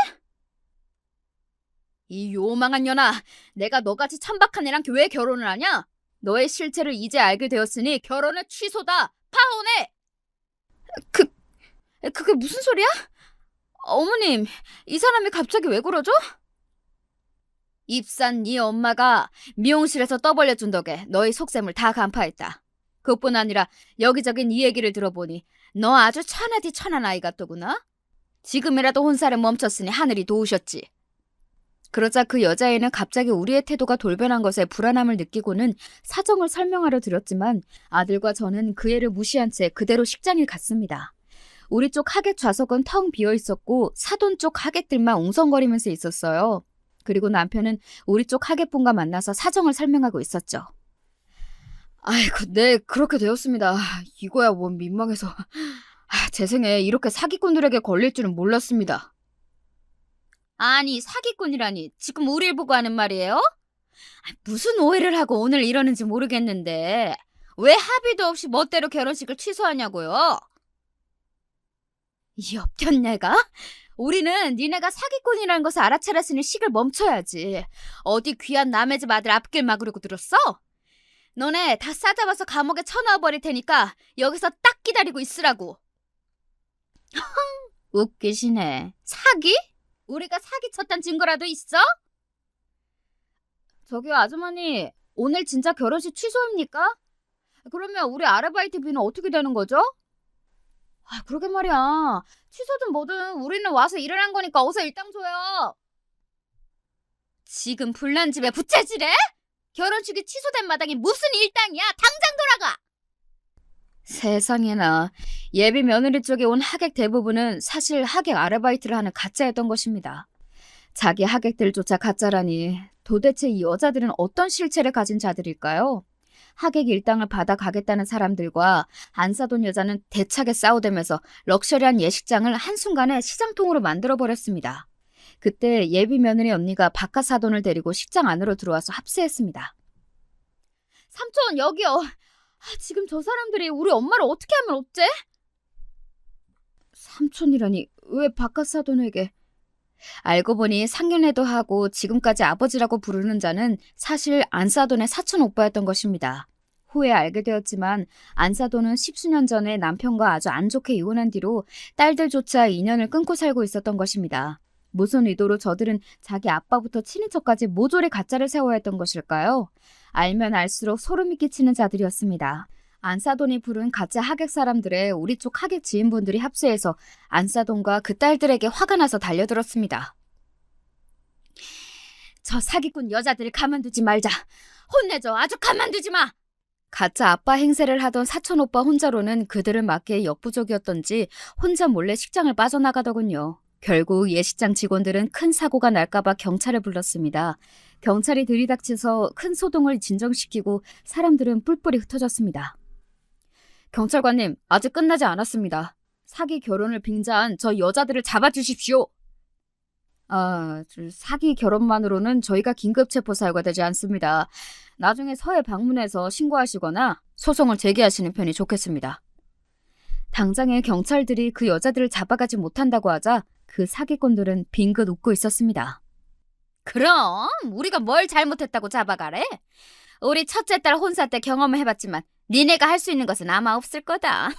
이 요망한 년아! 내가 너같이 천박한 애랑 왜 결혼을 하냐? 너의 실체를 이제 알게 되었으니 결혼은 취소다! 파혼해! 그게 무슨 소리야? 어머님, 이 사람이 갑자기 왜 그러죠? 입산 네 엄마가 미용실에서 떠벌려준 덕에 너희 속셈을 다 간파했다. 그것뿐 아니라 여기저기 네 얘기를 들어보니 너 아주 천하디 천한 아이 같더구나. 지금이라도 혼사를 멈췄으니 하늘이 도우셨지. 그러자 그 여자애는 갑자기 우리의 태도가 돌변한 것에 불안함을 느끼고는 사정을 설명하려 들었지만 아들과 저는 그 애를 무시한 채 그대로 식장에 갔습니다. 우리 쪽 하객 좌석은 텅 비어 있었고 사돈 쪽 하객들만 웅성거리면서 있었어요. 그리고 남편은 우리 쪽 하객분과 만나서 사정을 설명하고 있었죠. 아이고, 네, 그렇게 되었습니다. 이거야 뭐 민망해서. 제 생에 이렇게 사기꾼들에게 걸릴 줄은 몰랐습니다. 아니, 사기꾼이라니 지금 우릴 보고 하는 말이에요? 무슨 오해를 하고 오늘 이러는지 모르겠는데 왜 합의도 없이 멋대로 결혼식을 취소하냐고요? 이 업견내가? 우리는 니네가 사기꾼이라는 것을 알아차렸으니 식을 멈춰야지. 어디 귀한 남의 집 아들 앞길 막으려고 들었어? 너네 다 싸잡아서 감옥에 쳐넣어버릴 테니까 여기서 딱 기다리고 있으라고. 웃기시네. 사기? 우리가 사기쳤단 증거라도 있어? 저기요 아주머니, 오늘 진짜 결혼식 취소입니까? 그러면 우리 아르바이트비는 어떻게 되는 거죠? 그러게 말이야. 취소든 뭐든 우리는 와서 일을 한 거니까 어서 일당 줘요. 지금 불난 집에 부채질해? 결혼식이 취소된 마당에 무슨 일당이야? 당장 돌아가! 세상에나. 예비 며느리 쪽에 온 하객 대부분은 사실 하객 아르바이트를 하는 가짜였던 것입니다. 자기 하객들조차 가짜라니 도대체 이 여자들은 어떤 실체를 가진 자들일까요? 하객 일당을 받아 가겠다는 사람들과 안 사돈 여자는 대차게 싸우대면서 럭셔리한 예식장을 한순간에 시장통으로 만들어버렸습니다. 그때 예비 며느리 언니가 바깥 사돈을 데리고 식장 안으로 들어와서 합세했습니다. 삼촌, 여기요. 지금 저 사람들이 우리 엄마를 어떻게 하면 어째? 삼촌이라니 왜 바깥 사돈에게? 알고 보니 상견례도 하고 지금까지 아버지라고 부르는 자는 사실 안사돈의 사촌 오빠였던 것입니다. 후에 알게 되었지만 안사돈은 10수년 전에 남편과 아주 안 좋게 이혼한 뒤로 딸들조차 인연을 끊고 살고 있었던 것입니다. 무슨 의도로 저들은 자기 아빠부터 친인척까지 모조리 가짜를 세워야 했던 것일까요? 알면 알수록 소름이 끼치는 자들이었습니다. 안사돈이 부른 가짜 하객 사람들의 우리 쪽 하객 지인분들이 합세해서 안사돈과 그 딸들에게 화가 나서 달려들었습니다. 저 사기꾼 여자들을 가만두지 말자. 혼내줘. 아주 가만두지 마. 가짜 아빠 행세를 하던 사촌 오빠 혼자로는 그들을 막기에 역부족이었던지 혼자 몰래 식장을 빠져나가더군요. 결국 예식장 직원들은 큰 사고가 날까봐 경찰을 불렀습니다. 경찰이 들이닥쳐서 큰 소동을 진정시키고 사람들은 뿔뿔이 흩어졌습니다. 경찰관님, 아직 끝나지 않았습니다. 사기 결혼을 빙자한 저 여자들을 잡아주십시오. 사기 결혼만으로는 저희가 긴급 체포 사유가 되지 않습니다. 나중에 서해 방문해서 신고하시거나 소송을 제기하시는 편이 좋겠습니다. 당장에 경찰들이 그 여자들을 잡아가지 못한다고 하자 그 사기꾼들은 빙긋 웃고 있었습니다. 그럼 우리가 뭘 잘못했다고 잡아가래? 우리 첫째 딸 혼사 때 경험을 해봤지만 니네가 할 수 있는 것은 아마 없을 거다.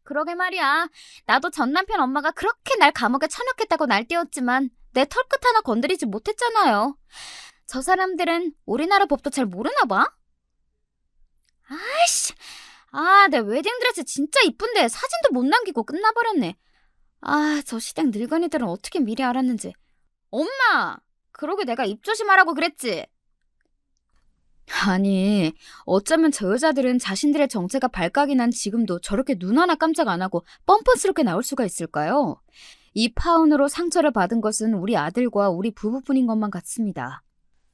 그러게 말이야. 나도 전 남편 엄마가 그렇게 날 감옥에 쳐넣겠다고 날뛰었지만 내 털끝 하나 건드리지 못했잖아요. 저 사람들은 우리나라 법도 잘 모르나 봐. 아이씨. 내 웨딩드레스 진짜 이쁜데 사진도 못 남기고 끝나버렸네. 저 시댁 늙은이들은 어떻게 미리 알았는지. 엄마! 그러게 내가 입 조심하라고 그랬지. 아니, 어쩌면 저 여자들은 자신들의 정체가 발각이 난 지금도 저렇게 눈 하나 깜짝 안 하고 뻔뻔스럽게 나올 수가 있을까요? 이 파혼으로 상처를 받은 것은 우리 아들과 우리 부부뿐인 것만 같습니다.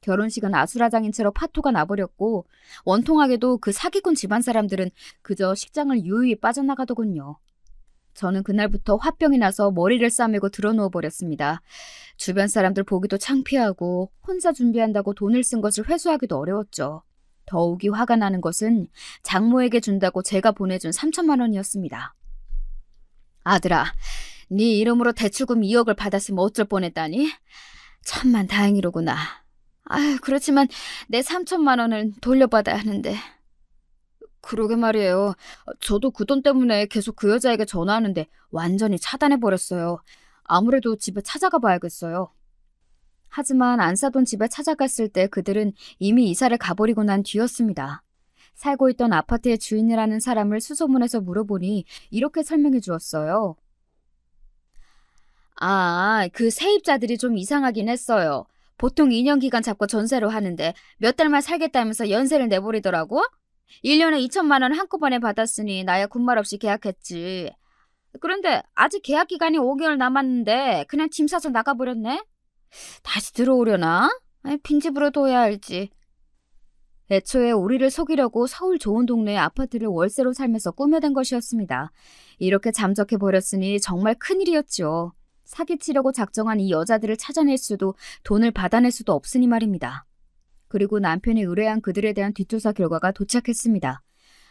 결혼식은 아수라장인 채로 파토가 나버렸고 원통하게도 그 사기꾼 집안 사람들은 그저 식장을 유유히 빠져나가더군요. 저는 그날부터 화병이 나서 머리를 싸매고 드러누워버렸습니다. 주변 사람들 보기도 창피하고 혼자 준비한다고 돈을 쓴 것을 회수하기도 어려웠죠. 더욱이 화가 나는 것은 장모에게 준다고 제가 보내준 3천만 원이었습니다. 아들아, 네 이름으로 대출금 2억을 받았으면 어쩔 뻔했다니? 천만 다행이로구나. 그렇지만 내 3천만 원을 돌려받아야 하는데. 그러게 말이에요. 저도 그 돈 때문에 계속 그 여자에게 전화하는데 완전히 차단해버렸어요. 아무래도 집에 찾아가 봐야겠어요. 하지만 안 사돈 집에 찾아갔을 때 그들은 이미 이사를 가버리고 난 뒤였습니다. 살고 있던 아파트의 주인이라는 사람을 수소문해서 물어보니 이렇게 설명해 주었어요. 그 세입자들이 좀 이상하긴 했어요. 보통 2년 기간 잡고 전세로 하는데 몇 달만 살겠다면서 연세를 내버리더라고? 1년에 2천만 원 한꺼번에 받았으니 나야 군말 없이 계약했지. 그런데 아직 계약 기간이 5개월 남았는데 그냥 짐 싸서 나가버렸네? 다시 들어오려나? 빈집으로 둬야 할지. 애초에 우리를 속이려고 서울 좋은 동네의 아파트를 월세로 살면서 꾸며댄 것이었습니다. 이렇게 잠적해버렸으니 정말 큰일이었죠. 사기치려고 작정한 이 여자들을 찾아낼 수도 돈을 받아낼 수도 없으니 말입니다. 그리고 남편이 의뢰한 그들에 대한 뒷조사 결과가 도착했습니다.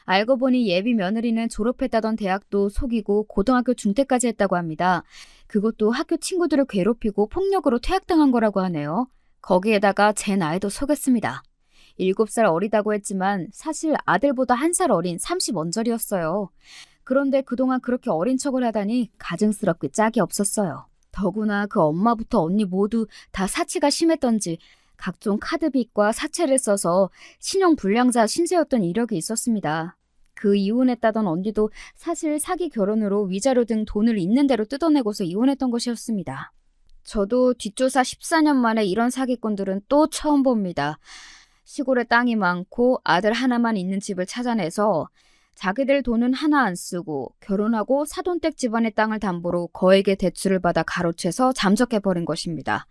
알고 보니 예비 며느리는 졸업했다던 대학도 속이고 고등학교 중퇴까지 했다고 합니다. 그것도 학교 친구들을 괴롭히고 폭력으로 퇴학당한 거라고 하네요. 거기에다가 제 나이도 속였습니다. 7살 어리다고 했지만 사실 아들보다 1살 어린 30언저리였어요. 그런데 그동안 그렇게 어린 척을 하다니 가증스럽게 짝이 없었어요. 더구나 그 엄마부터 언니 모두 다 사치가 심했던지 각종 카드빚과 사채를 써서 신용불량자 신세였던 이력이 있었습니다. 그 이혼했다던 언니도 사실 사기 결혼으로 위자료 등 돈을 있는 대로 뜯어내고서 이혼했던 것이었습니다. 저도 뒷조사 14년 만에 이런 사기꾼들은 또 처음 봅니다. 시골에 땅이 많고 아들 하나만 있는 집을 찾아내서 자기들 돈은 하나 안 쓰고 결혼하고 사돈댁 집안의 땅을 담보로 거액의 대출을 받아 가로채서 잠적해버린 것입니다.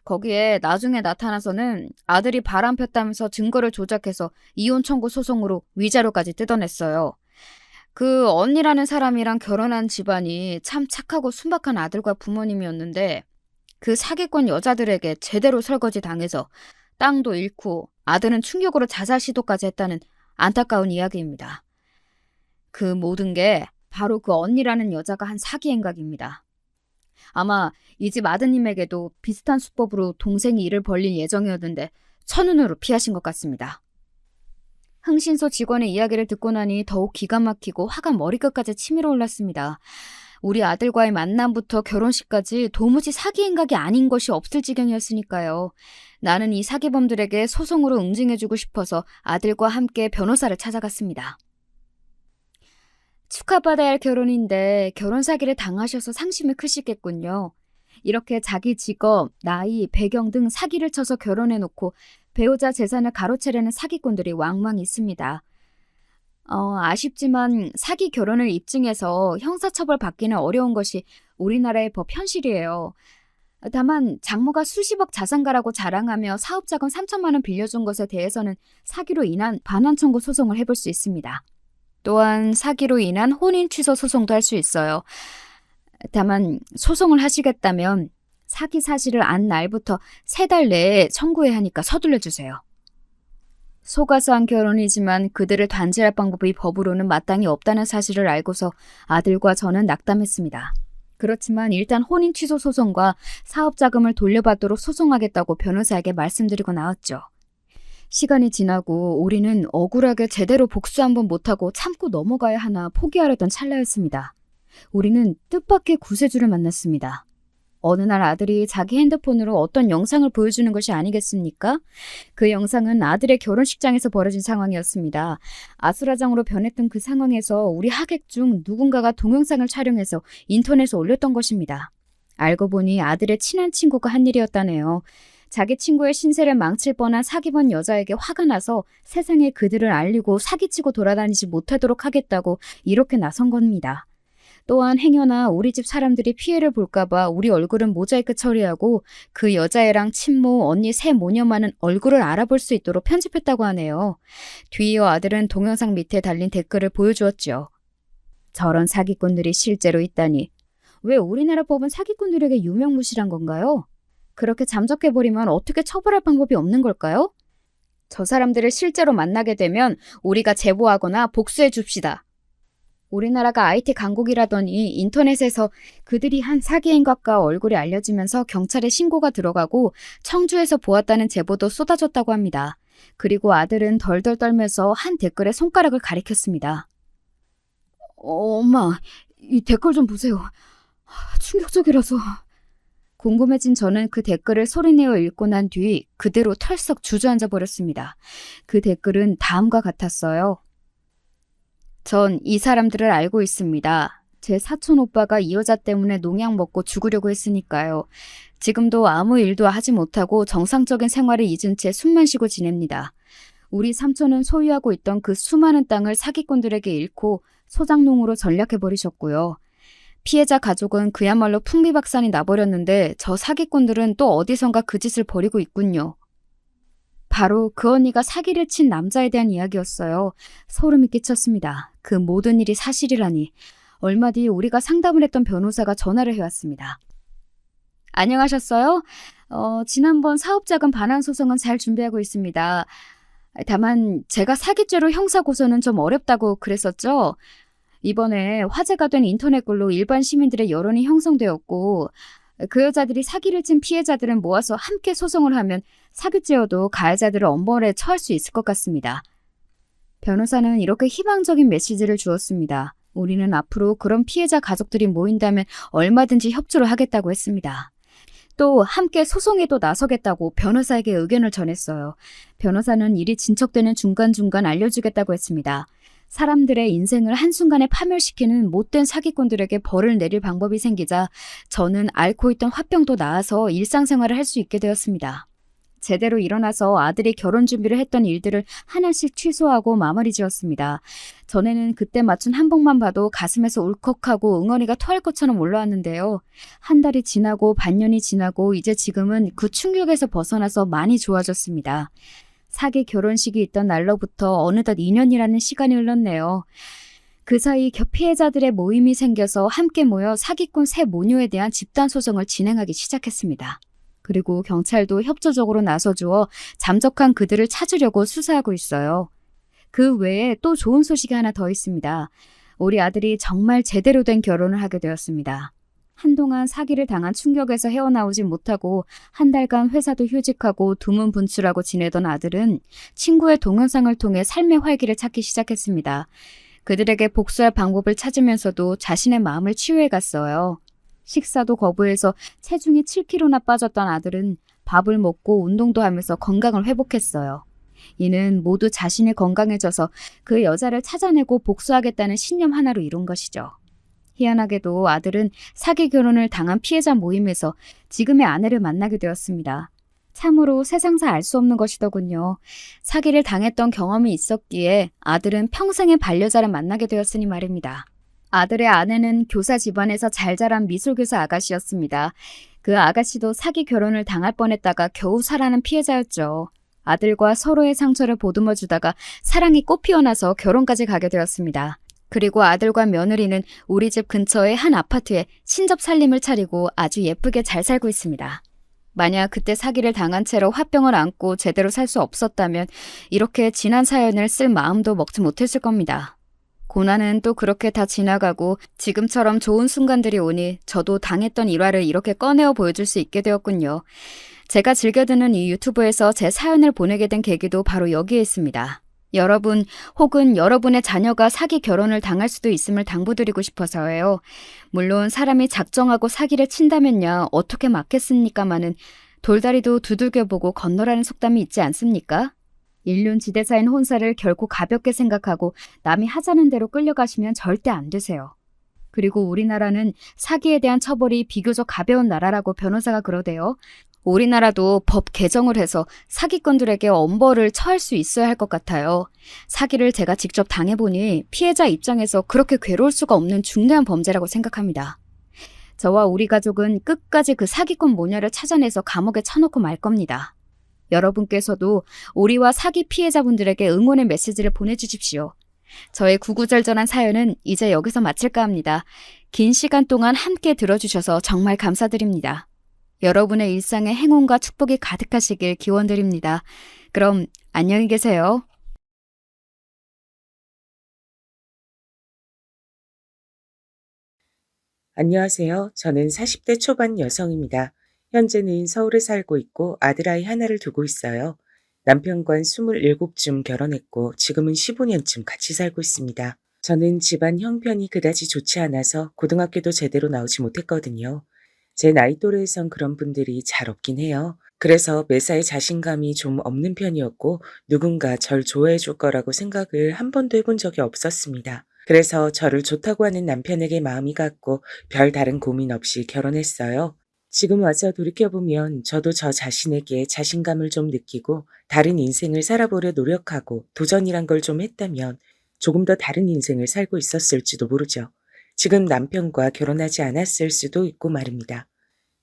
거기에 나중에 나타나서는 아들이 바람 폈다면서 증거를 조작해서 이혼 청구 소송으로 위자료까지 뜯어냈어요. 그 언니라는 사람이랑 결혼한 집안이 참 착하고 순박한 아들과 부모님이었는데 그 사기꾼 여자들에게 제대로 설거지 당해서 땅도 잃고 아들은 충격으로 자살 시도까지 했다는 안타까운 이야기입니다. 그 모든 게 바로 그 언니라는 여자가 한 사기 행각입니다. 아마 이 집 아드님에게도 비슷한 수법으로 동생이 일을 벌릴 예정이었는데 천운으로 피하신 것 같습니다. 흥신소 직원의 이야기를 듣고 나니 더욱 기가 막히고 화가 머리끝까지 치밀어 올랐습니다. 우리 아들과의 만남부터 결혼식까지 도무지 사기 행각이 아닌 것이 없을 지경이었으니까요. 나는 이 사기범들에게 소송으로 응징해주고 싶어서 아들과 함께 변호사를 찾아갔습니다. 축하받아야 할 결혼인데 결혼 사기를 당하셔서 상심이 크시겠군요. 이렇게 자기 직업, 나이, 배경 등 사기를 쳐서 결혼해놓고 배우자 재산을 가로채려는 사기꾼들이 왕왕 있습니다. 아쉽지만 사기 결혼을 입증해서 형사처벌 받기는 어려운 것이 우리나라의 법 현실이에요. 다만 장모가 수십억 자산가라고 자랑하며 사업자금 3천만 원 빌려준 것에 대해서는 사기로 인한 반환 청구 소송을 해볼 수 있습니다. 또한 사기로 인한 혼인 취소 소송도 할 수 있어요. 다만 소송을 하시겠다면 사기 사실을 안 날부터 3달 내에 청구해야 하니까 서둘러 주세요. 속아서 한 결혼이지만 그들을 단죄할 방법이 법으로는 마땅히 없다는 사실을 알고서 아들과 저는 낙담했습니다. 그렇지만 일단 혼인 취소 소송과 사업자금을 돌려받도록 소송하겠다고 변호사에게 말씀드리고 나왔죠. 시간이 지나고 우리는 억울하게 제대로 복수 한번 못하고 참고 넘어가야 하나 포기하려던 찰나였습니다. 우리는 뜻밖의 구세주를 만났습니다. 어느 날 아들이 자기 핸드폰으로 어떤 영상을 보여주는 것이 아니겠습니까? 그 영상은 아들의 결혼식장에서 벌어진 상황이었습니다. 아수라장으로 변했던 그 상황에서 우리 하객 중 누군가가 동영상을 촬영해서 인터넷에 올렸던 것입니다. 알고 보니 아들의 친한 친구가 한 일이었다네요. 자기 친구의 신세를 망칠 뻔한 사기범 여자에게 화가 나서 세상에 그들을 알리고 사기치고 돌아다니지 못하도록 하겠다고 이렇게 나선 겁니다. 또한 행여나 우리 집 사람들이 피해를 볼까봐 우리 얼굴은 모자이크 처리하고 그 여자애랑 친모, 언니 세 모녀만은 얼굴을 알아볼 수 있도록 편집했다고 하네요. 뒤이어 아들은 동영상 밑에 달린 댓글을 보여주었죠. 저런 사기꾼들이 실제로 있다니. 왜 우리나라 법은 사기꾼들에게 유명무실한 건가요? 그렇게 잠적해버리면 어떻게 처벌할 방법이 없는 걸까요? 저 사람들을 실제로 만나게 되면 우리가 제보하거나 복수해 줍시다. 우리나라가 IT 강국이라더니 인터넷에서 그들이 한 사기 행각과 얼굴이 알려지면서 경찰에 신고가 들어가고 청주에서 보았다는 제보도 쏟아졌다고 합니다. 그리고 아들은 덜덜 떨면서 한 댓글에 손가락을 가리켰습니다. 엄마, 이 댓글 좀 보세요. 충격적이라서. 궁금해진 저는 그 댓글을 소리내어 읽고 난 뒤 그대로 털썩 주저앉아 버렸습니다. 그 댓글은 다음과 같았어요. 전 이 사람들을 알고 있습니다. 제 사촌 오빠가 이 여자 때문에 농약 먹고 죽으려고 했으니까요. 지금도 아무 일도 하지 못하고 정상적인 생활을 잊은 채 숨만 쉬고 지냅니다. 우리 삼촌은 소유하고 있던 그 수많은 땅을 사기꾼들에게 잃고 소작농으로 전략해버리셨고요. 피해자 가족은 그야말로 풍비박산이 나버렸는데 저 사기꾼들은 또 어디선가 그 짓을 벌이고 있군요. 바로 그 언니가 사기를 친 남자에 대한 이야기였어요. 소름이 끼쳤습니다. 그 모든 일이 사실이라니. 얼마 뒤 우리가 상담을 했던 변호사가 전화를 해왔습니다. 안녕하셨어요? 지난번 사업자금 반환 소송은 잘 준비하고 있습니다. 다만 제가 사기죄로 형사고소는 좀 어렵다고 그랬었죠? 이번에 화제가 된 인터넷 글로 일반 시민들의 여론이 형성되었고 그 여자들이 사기를 친 피해자들을 모아서 함께 소송을 하면 사기죄여도 가해자들을 엄벌에 처할 수 있을 것 같습니다. 변호사는 이렇게 희망적인 메시지를 주었습니다. 우리는 앞으로 그런 피해자 가족들이 모인다면 얼마든지 협조를 하겠다고 했습니다. 또 함께 소송에도 나서겠다고 변호사에게 의견을 전했어요. 변호사는 일이 진척되는 중간중간 알려주겠다고 했습니다. 사람들의 인생을 한순간에 파멸시키는 못된 사기꾼들에게 벌을 내릴 방법이 생기자 저는 앓고 있던 화병도 나아서 일상생활을 할 수 있게 되었습니다. 제대로 일어나서 아들이 결혼 준비를 했던 일들을 하나씩 취소하고 마무리 지었습니다. 전에는 그때 맞춘 한복만 봐도 가슴에서 울컥하고 응어리가 토할 것처럼 올라왔는데요. 한 달이 지나고 반년이 지나고 이제 지금은 그 충격에서 벗어나서 많이 좋아졌습니다. 사기 결혼식이 있던 날로부터 어느덧 2년이라는 시간이 흘렀네요. 그 사이 피해자들의 모임이 생겨서 함께 모여 사기꾼 새 모녀에 대한 집단 소송을 진행하기 시작했습니다. 그리고 경찰도 협조적으로 나서주어 잠적한 그들을 찾으려고 수사하고 있어요. 그 외에 또 좋은 소식이 하나 더 있습니다. 우리 아들이 정말 제대로 된 결혼을 하게 되었습니다. 한동안 사기를 당한 충격에서 헤어나오지 못하고 한 달간 회사도 휴직하고 두문분출하고 지내던 아들은 친구의 동영상을 통해 삶의 활기를 찾기 시작했습니다. 그들에게 복수할 방법을 찾으면서도 자신의 마음을 치유해갔어요. 식사도 거부해서 체중이 7kg나 빠졌던 아들은 밥을 먹고 운동도 하면서 건강을 회복했어요. 이는 모두 자신이 건강해져서 그 여자를 찾아내고 복수하겠다는 신념 하나로 이룬 것이죠. 희한하게도 아들은 사기 결혼을 당한 피해자 모임에서 지금의 아내를 만나게 되었습니다. 참으로 세상사 알 수 없는 것이더군요. 사기를 당했던 경험이 있었기에 아들은 평생의 반려자를 만나게 되었으니 말입니다. 아들의 아내는 교사 집안에서 잘 자란 미술교사 아가씨였습니다. 그 아가씨도 사기 결혼을 당할 뻔했다가 겨우 살아난 피해자였죠. 아들과 서로의 상처를 보듬어 주다가 사랑이 꽃피어나서 결혼까지 가게 되었습니다. 그리고 아들과 며느리는 우리 집 근처의 한 아파트에 신접 살림을 차리고 아주 예쁘게 잘 살고 있습니다. 만약 그때 사기를 당한 채로 화병을 안고 제대로 살 수 없었다면 이렇게 지난 사연을 쓸 마음도 먹지 못했을 겁니다. 고난은 또 그렇게 다 지나가고 지금처럼 좋은 순간들이 오니 저도 당했던 일화를 이렇게 꺼내어 보여줄 수 있게 되었군요. 제가 즐겨 듣는 이 유튜브에서 제 사연을 보내게 된 계기도 바로 여기에 있습니다. 여러분 혹은 여러분의 자녀가 사기 결혼을 당할 수도 있음을 당부드리고 싶어서예요. 물론 사람이 작정하고 사기를 친다면야 어떻게 막겠습니까마는 돌다리도 두들겨보고 건너라는 속담이 있지 않습니까? 인륜지대사인 혼사를 결코 가볍게 생각하고 남이 하자는 대로 끌려가시면 절대 안 되세요. 그리고 우리나라는 사기에 대한 처벌이 비교적 가벼운 나라라고 변호사가 그러대요. 우리나라도 법 개정을 해서 사기꾼들에게 엄벌을 처할 수 있어야 할 것 같아요. 사기를 제가 직접 당해보니 피해자 입장에서 그렇게 괴로울 수가 없는 중대한 범죄라고 생각합니다. 저와 우리 가족은 끝까지 그 사기꾼 모녀를 찾아내서 감옥에 쳐놓고 말 겁니다. 여러분께서도 우리와 사기 피해자분들에게 응원의 메시지를 보내주십시오. 저의 구구절절한 사연은 이제 여기서 마칠까 합니다. 긴 시간 동안 함께 들어주셔서 정말 감사드립니다. 여러분의 일상에 행운과 축복이 가득하시길 기원드립니다. 그럼 안녕히 계세요. 안녕하세요. 저는 40대 초반 여성입니다. 현재는 서울에 살고 있고 아들아이 하나를 두고 있어요. 남편과 27쯤 결혼했고 지금은 15년쯤 같이 살고 있습니다. 저는 집안 형편이 그다지 좋지 않아서 고등학교도 제대로 나오지 못했거든요. 제 나이 또래에선 그런 분들이 잘 없긴 해요. 그래서 매사에 자신감이 좀 없는 편이었고 누군가 절 좋아해 줄 거라고 생각을 한 번도 해본 적이 없었습니다. 그래서 저를 좋다고 하는 남편에게 마음이 갔고 별 다른 고민 없이 결혼했어요. 지금 와서 돌이켜보면 저도 저 자신에게 자신감을 좀 느끼고 다른 인생을 살아보려 노력하고 도전이란 걸 좀 했다면 조금 더 다른 인생을 살고 있었을지도 모르죠. 지금 남편과 결혼하지 않았을 수도 있고 말입니다.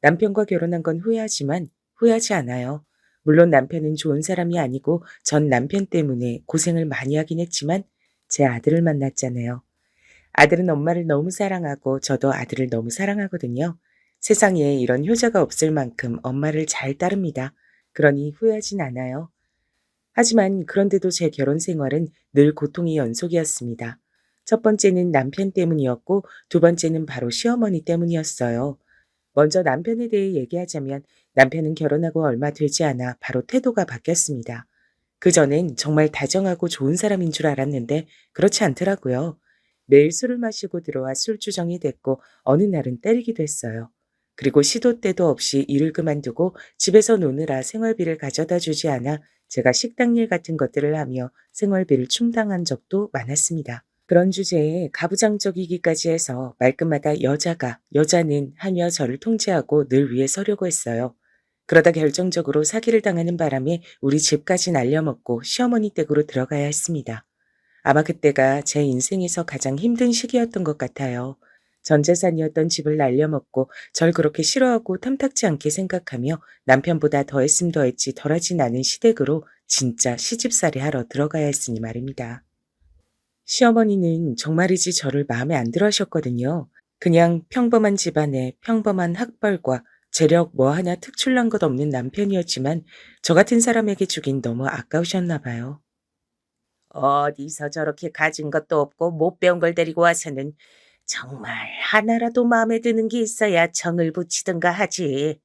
남편과 결혼한 건 후회하지만 후회하지 않아요. 물론 남편은 좋은 사람이 아니고 전 남편 때문에 고생을 많이 하긴 했지만 제 아들을 만났잖아요. 아들은 엄마를 너무 사랑하고 저도 아들을 너무 사랑하거든요. 세상에 이런 효자가 없을 만큼 엄마를 잘 따릅니다. 그러니 후회하진 않아요. 하지만 그런데도 제 결혼 생활은 늘 고통의 연속이었습니다. 첫 번째는 남편 때문이었고 두 번째는 바로 시어머니 때문이었어요. 먼저 남편에 대해 얘기하자면 남편은 결혼하고 얼마 되지 않아 바로 태도가 바뀌었습니다. 그전엔 정말 다정하고 좋은 사람인 줄 알았는데 그렇지 않더라고요. 매일 술을 마시고 들어와 술주정이 됐고 어느 날은 때리기도 했어요. 그리고 시도 때도 없이 일을 그만두고 집에서 노느라 생활비를 가져다 주지 않아 제가 식당 일 같은 것들을 하며 생활비를 충당한 적도 많았습니다. 그런 주제에 가부장적이기까지 해서 말끝마다 여자는 하며 저를 통제하고 늘 위에 서려고 했어요. 그러다 결정적으로 사기를 당하는 바람에 우리 집까지 날려먹고 시어머니 댁으로 들어가야 했습니다. 아마 그때가 제 인생에서 가장 힘든 시기였던 것 같아요. 전 재산이었던 집을 날려먹고 절 그렇게 싫어하고 탐탁지 않게 생각하며 남편보다 더했음 더했지 덜하진 않은 시댁으로 진짜 시집살이 하러 들어가야 했으니 말입니다. 시어머니는 정말이지 저를 마음에 안 들어 하셨거든요. 그냥 평범한 집안에 평범한 학벌과 재력 뭐 하나 특출난 것 없는 남편이었지만 저 같은 사람에게 주긴 너무 아까우셨나 봐요. 어디서 저렇게 가진 것도 없고 못 배운 걸 데리고 와서는 정말 하나라도 마음에 드는 게 있어야 정을 붙이든가 하지.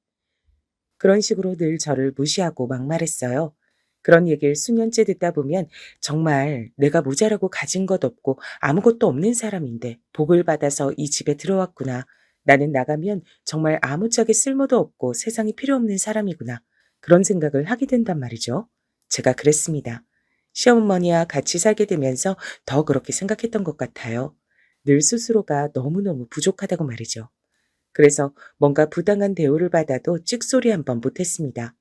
그런 식으로 늘 저를 무시하고 막말했어요. 그런 얘기를 수년째 듣다 보면 정말 내가 모자라고 가진 것 없고 아무것도 없는 사람인데 복을 받아서 이 집에 들어왔구나. 나는 나가면 정말 아무짝에 쓸모도 없고 세상이 필요 없는 사람이구나. 그런 생각을 하게 된단 말이죠. 제가 그랬습니다. 시어머니와 같이 살게 되면서 더 그렇게 생각했던 것 같아요. 늘 스스로가 너무너무 부족하다고 말이죠. 그래서 뭔가 부당한 대우를 받아도 찍소리 한 번 못했습니다.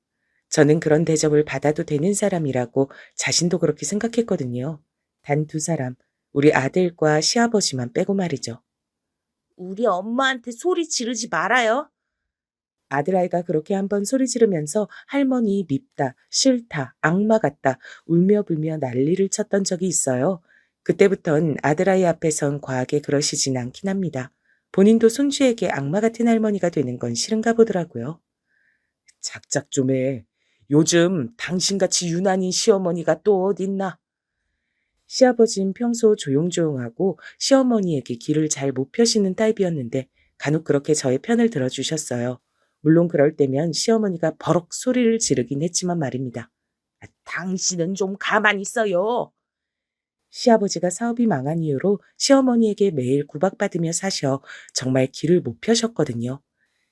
저는 그런 대접을 받아도 되는 사람이라고 자신도 그렇게 생각했거든요. 단 두 사람, 우리 아들과 시아버지만 빼고 말이죠. 우리 엄마한테 소리 지르지 말아요. 아들아이가 그렇게 한번 소리 지르면서 할머니 밉다, 싫다, 악마 같다, 울며 불며 난리를 쳤던 적이 있어요. 그때부턴 아들아이 앞에선 과하게 그러시진 않긴 합니다. 본인도 손주에게 악마 같은 할머니가 되는 건 싫은가 보더라고요. 작작 좀 해. 요즘 당신같이 유난인 시어머니가 또 어딨나? 시아버진 평소 조용조용하고 시어머니에게 길을 잘 못 펴시는 타입이었는데 간혹 그렇게 저의 편을 들어주셨어요. 물론 그럴 때면 시어머니가 버럭 소리를 지르긴 했지만 말입니다. 아, 당신은 좀 가만히 있어요. 시아버지가 사업이 망한 이후로 시어머니에게 매일 구박받으며 사셔 정말 길을 못 펴셨거든요.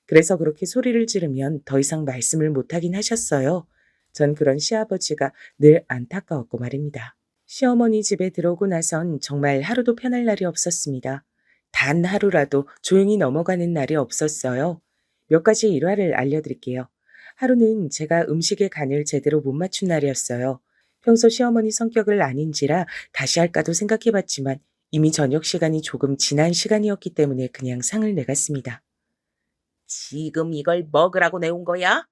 그래서 그렇게 소리를 지르면 더 이상 말씀을 못하긴 하셨어요. 전 그런 시아버지가 늘 안타까웠고 말입니다. 시어머니 집에 들어오고 나선 정말 하루도 편할 날이 없었습니다. 단 하루라도 조용히 넘어가는 날이 없었어요. 몇 가지 일화를 알려드릴게요. 하루는 제가 음식의 간을 제대로 못 맞춘 날이었어요. 평소 시어머니 성격을 아닌지라 다시 할까도 생각해봤지만 이미 저녁 시간이 조금 지난 시간이었기 때문에 그냥 상을 내갔습니다. 지금 이걸 먹으라고 내온 거야?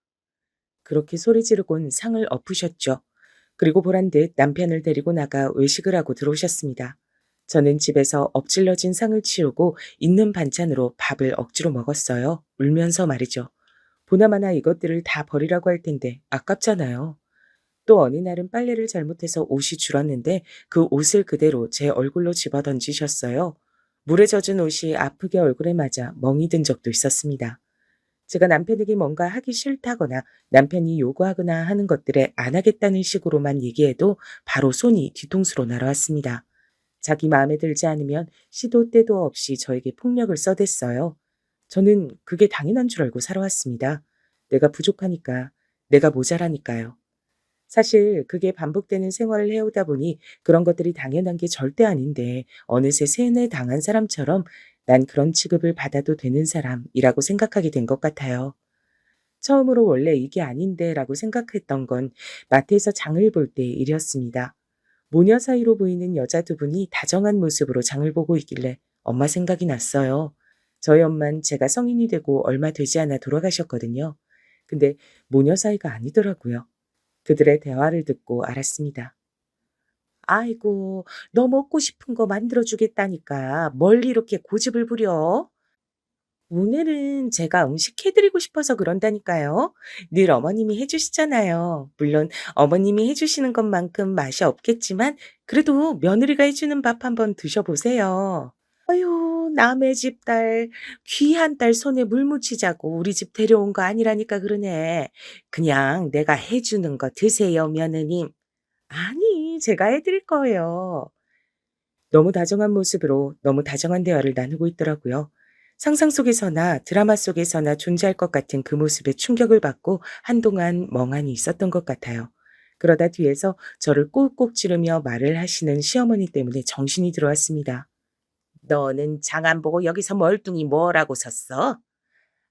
그렇게 소리 지르곤 상을 엎으셨죠. 그리고 보란 듯 남편을 데리고 나가 외식을 하고 들어오셨습니다. 저는 집에서 엎질러진 상을 치우고 있는 반찬으로 밥을 억지로 먹었어요. 울면서 말이죠. 보나마나 이것들을 다 버리라고 할 텐데 아깝잖아요. 또 어느 날은 빨래를 잘못해서 옷이 줄었는데 그 옷을 그대로 제 얼굴로 집어 던지셨어요. 물에 젖은 옷이 아프게 얼굴에 맞아 멍이 든 적도 있었습니다. 제가 남편에게 뭔가 하기 싫다거나 남편이 요구하거나 하는 것들에 안 하겠다는 식으로만 얘기해도 바로 손이 뒤통수로 날아왔습니다. 자기 마음에 들지 않으면 시도 때도 없이 저에게 폭력을 써댔어요. 저는 그게 당연한 줄 알고 살아왔습니다. 내가 부족하니까, 내가 모자라니까요. 사실 그게 반복되는 생활을 해오다 보니 그런 것들이 당연한 게 절대 아닌데 어느새 세뇌 당한 사람처럼 난 그런 취급을 받아도 되는 사람이라고 생각하게 된 것 같아요. 처음으로 원래 이게 아닌데 라고 생각했던 건 마트에서 장을 볼 때 일이었습니다. 모녀 사이로 보이는 여자 두 분이 다정한 모습으로 장을 보고 있길래 엄마 생각이 났어요. 저희 엄만 제가 성인이 되고 얼마 되지 않아 돌아가셨거든요. 근데 모녀 사이가 아니더라고요. 그들의 대화를 듣고 알았습니다. 아이고, 너 먹고 싶은 거 만들어주겠다니까 뭘 이렇게 고집을 부려? 오늘은 제가 음식 해드리고 싶어서 그런다니까요. 늘 어머님이 해주시잖아요. 물론 어머님이 해주시는 것만큼 맛이 없겠지만 그래도 며느리가 해주는 밥 한번 드셔보세요. 아유, 남의 집 딸, 귀한 딸 손에 물 묻히자고 우리 집 데려온 거 아니라니까 그러네. 그냥 내가 해주는 거 드세요, 며느님. 아니, 제가 해드릴 거예요. 너무 다정한 모습으로 너무 다정한 대화를 나누고 있더라고요. 상상 속에서나 드라마 속에서나 존재할 것 같은 그 모습에 충격을 받고 한동안 멍하니 있었던 것 같아요. 그러다 뒤에서 저를 꾹꾹 찌르며 말을 하시는 시어머니 때문에 정신이 들어왔습니다. 너는 장 안 보고 여기서 멀뚱히 뭐라고 섰어?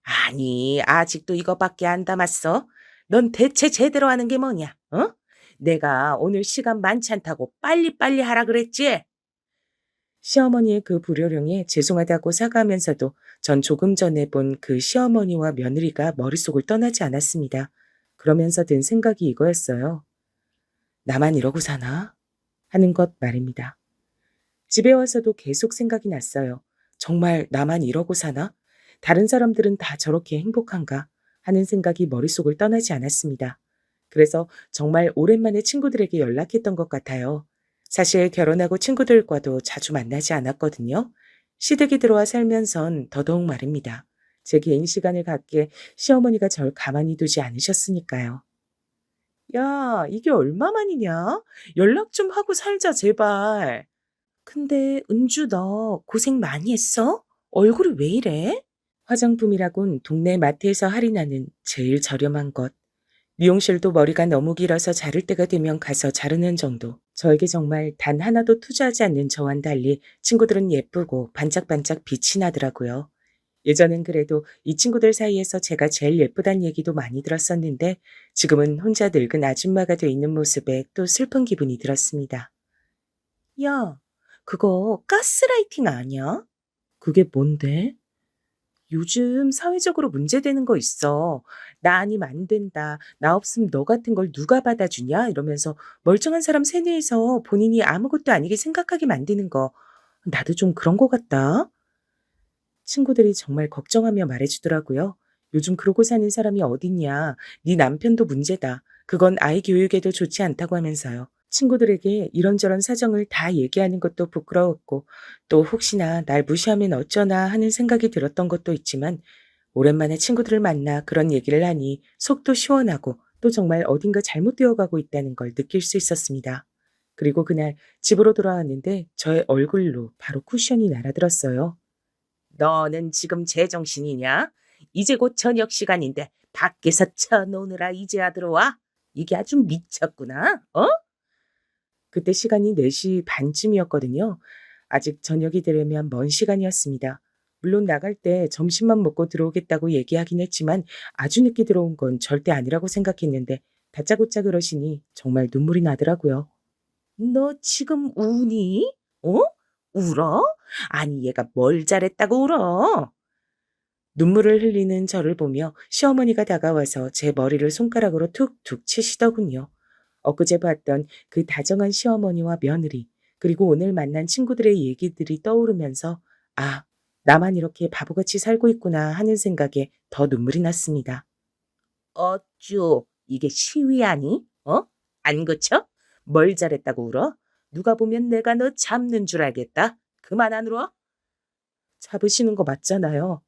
아니, 아직도 이거밖에 안 담았어? 넌 대체 제대로 하는 게 뭐냐? 어? 내가 오늘 시간 많지 않다고 빨리빨리 하라 그랬지? 시어머니의 그 불효령에 죄송하다고 사과하면서도 전 조금 전에 본 그 시어머니와 며느리가 머릿속을 떠나지 않았습니다. 그러면서 든 생각이 이거였어요. 나만 이러고 사나? 하는 것 말입니다. 집에 와서도 계속 생각이 났어요. 정말 나만 이러고 사나? 다른 사람들은 다 저렇게 행복한가? 하는 생각이 머릿속을 떠나지 않았습니다. 그래서 정말 오랜만에 친구들에게 연락했던 것 같아요. 사실 결혼하고 친구들과도 자주 만나지 않았거든요. 시댁이 들어와 살면선 더더욱 말입니다. 제 개인 시간을 갖기에 시어머니가 절 가만히 두지 않으셨으니까요. 야, 이게 얼마만이냐? 연락 좀 하고 살자, 제발. 근데 은주 너 고생 많이 했어? 얼굴이 왜 이래? 화장품이라곤 동네 마트에서 할인하는 제일 저렴한 것. 미용실도 머리가 너무 길어서 자를 때가 되면 가서 자르는 정도. 저에게 정말 단 하나도 투자하지 않는 저와는 달리 친구들은 예쁘고 반짝반짝 빛이 나더라고요. 예전엔 그래도 이 친구들 사이에서 제가 제일 예쁘단 얘기도 많이 들었었는데 지금은 혼자 늙은 아줌마가 돼 있는 모습에 또 슬픈 기분이 들었습니다. 야, 그거 가스라이팅 아니야? 그게 뭔데? 요즘 사회적으로 문제되는 거 있어. 나 아니면 안 된다. 나 없으면 너 같은 걸 누가 받아주냐? 이러면서 멀쩡한 사람 세뇌해서 본인이 아무것도 아니게 생각하게 만드는 거. 나도 좀 그런 거 같다. 친구들이 정말 걱정하며 말해주더라고요. 요즘 그러고 사는 사람이 어딨냐. 네 남편도 문제다. 그건 아이 교육에도 좋지 않다고 하면서요. 친구들에게 이런저런 사정을 다 얘기하는 것도 부끄러웠고 또 혹시나 날 무시하면 어쩌나 하는 생각이 들었던 것도 있지만 오랜만에 친구들을 만나 그런 얘기를 하니 속도 시원하고 또 정말 어딘가 잘못되어 가고 있다는 걸 느낄 수 있었습니다. 그리고 그날 집으로 돌아왔는데 저의 얼굴로 바로 쿠션이 날아들었어요. 너는 지금 제정신이냐? 이제 곧 저녁 시간인데 밖에서 쳐노느라 이제야 들어와? 이게 아주 미쳤구나. 어? 그때 시간이 4시 반쯤이었거든요. 아직 저녁이 되려면 먼 시간이었습니다. 물론 나갈 때 점심만 먹고 들어오겠다고 얘기하긴 했지만 아주 늦게 들어온 건 절대 아니라고 생각했는데 다짜고짜 그러시니 정말 눈물이 나더라고요. 너 지금 우니? 어? 울어? 아니 얘가 뭘 잘했다고 울어? 눈물을 흘리는 저를 보며 시어머니가 다가와서 제 머리를 손가락으로 툭툭 치시더군요. 엊그제 봤던 그 다정한 시어머니와 며느리, 그리고 오늘 만난 친구들의 얘기들이 떠오르면서 아, 나만 이렇게 바보같이 살고 있구나 하는 생각에 더 눈물이 났습니다. 어쭈, 이게 시위하니? 어? 안 그쳐? 뭘 잘했다고 울어? 누가 보면 내가 너 잡는 줄 알겠다. 그만 안 울어? 잡으시는 거 맞잖아요.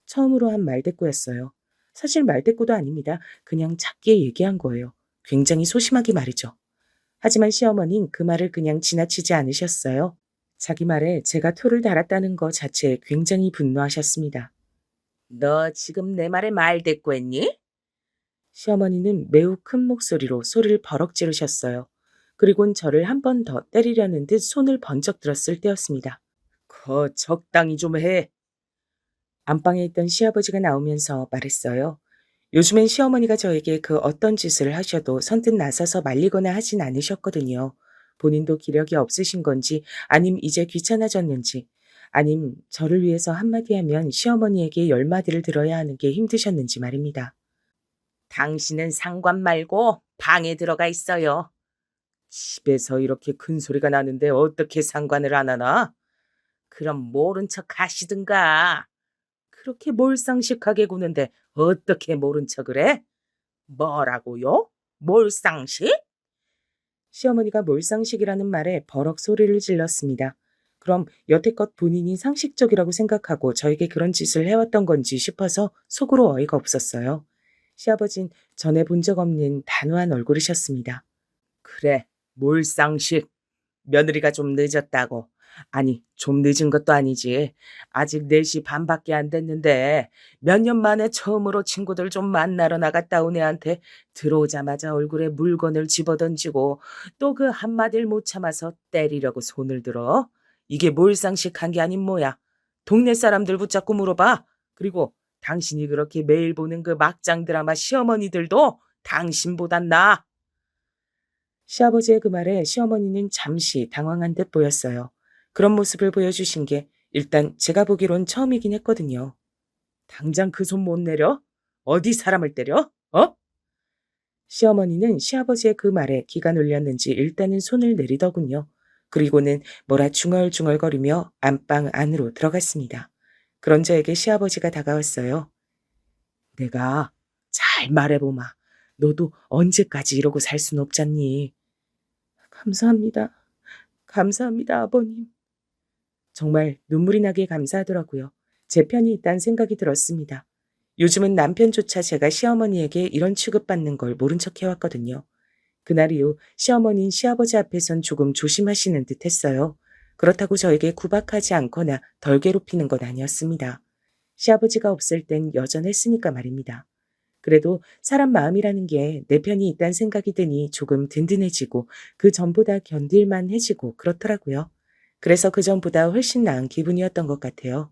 처음으로 한 말대꾸였어요. 사실 말대꾸도 아닙니다. 그냥 작게 얘기한 거예요. 굉장히 소심하게 말이죠. 하지만 시어머니는 그 말을 그냥 지나치지 않으셨어요. 자기 말에 제가 토를 달았다는 것 자체에 굉장히 분노하셨습니다. 너 지금 내 말에 말 대꾸했니? 시어머니는 매우 큰 목소리로 소리를 버럭 지르셨어요. 그리곤 저를 한 번 더 때리려는 듯 손을 번쩍 들었을 때였습니다. 적당히 좀 해. 안방에 있던 시아버지가 나오면서 말했어요. 요즘엔 시어머니가 저에게 그 어떤 짓을 하셔도 선뜻 나서서 말리거나 하진 않으셨거든요. 본인도 기력이 없으신 건지, 아님 이제 귀찮아졌는지, 아님 저를 위해서 한마디 하면 시어머니에게 열 마디를 들어야 하는 게 힘드셨는지 말입니다. 당신은 상관 말고 방에 들어가 있어요. 집에서 이렇게 큰 소리가 나는데 어떻게 상관을 안 하나? 그럼 모른 척 하시든가. 그렇게 몰상식하게 구는데 어떻게 모른 척을 해? 뭐라고요? 몰상식? 시어머니가 몰상식이라는 말에 버럭 소리를 질렀습니다. 그럼 여태껏 본인이 상식적이라고 생각하고 저에게 그런 짓을 해왔던 건지 싶어서 속으로 어이가 없었어요. 시아버진 전에 본 적 없는 단호한 얼굴이셨습니다. 그래, 몰상식. 며느리가 좀 늦었다고. 아니, 좀 늦은 것도 아니지. 아직 4시 반밖에 안 됐는데 몇 년 만에 처음으로 친구들 좀 만나러 나갔다 온 애한테 들어오자마자 얼굴에 물건을 집어던지고 또 그 한마디를 못 참아서 때리려고 손을 들어. 이게 몰상식한 게 아닌 뭐야. 동네 사람들 붙잡고 물어봐. 그리고 당신이 그렇게 매일 보는 그 막장 드라마 시어머니들도 당신보단 나아. 시아버지의 그 말에 시어머니는 잠시 당황한 듯 보였어요. 그런 모습을 보여주신 게 일단 제가 보기론 처음이긴 했거든요. 당장 그 손 못 내려? 어디 사람을 때려? 어? 시어머니는 시아버지의 그 말에 기가 눌렸는지 일단은 손을 내리더군요. 그리고는 뭐라 중얼중얼거리며 안방 안으로 들어갔습니다. 그런 저에게 시아버지가 다가왔어요. 내가 잘 말해보마. 너도 언제까지 이러고 살 순 없잖니. 감사합니다. 감사합니다, 아버님. 정말 눈물이 나게 감사하더라고요. 제 편이 있다는 생각이 들었습니다. 요즘은 남편조차 제가 시어머니에게 이런 취급받는 걸 모른 척 해왔거든요. 그날 이후 시어머니는 시아버지 앞에선 조금 조심하시는 듯 했어요. 그렇다고 저에게 구박하지 않거나 덜 괴롭히는 건 아니었습니다. 시아버지가 없을 땐 여전했으니까 말입니다. 그래도 사람 마음이라는 게 내 편이 있다는 생각이 드니 조금 든든해지고 그 전보다 견딜만해지고 그렇더라고요. 그래서 그 전보다 훨씬 나은 기분이었던 것 같아요.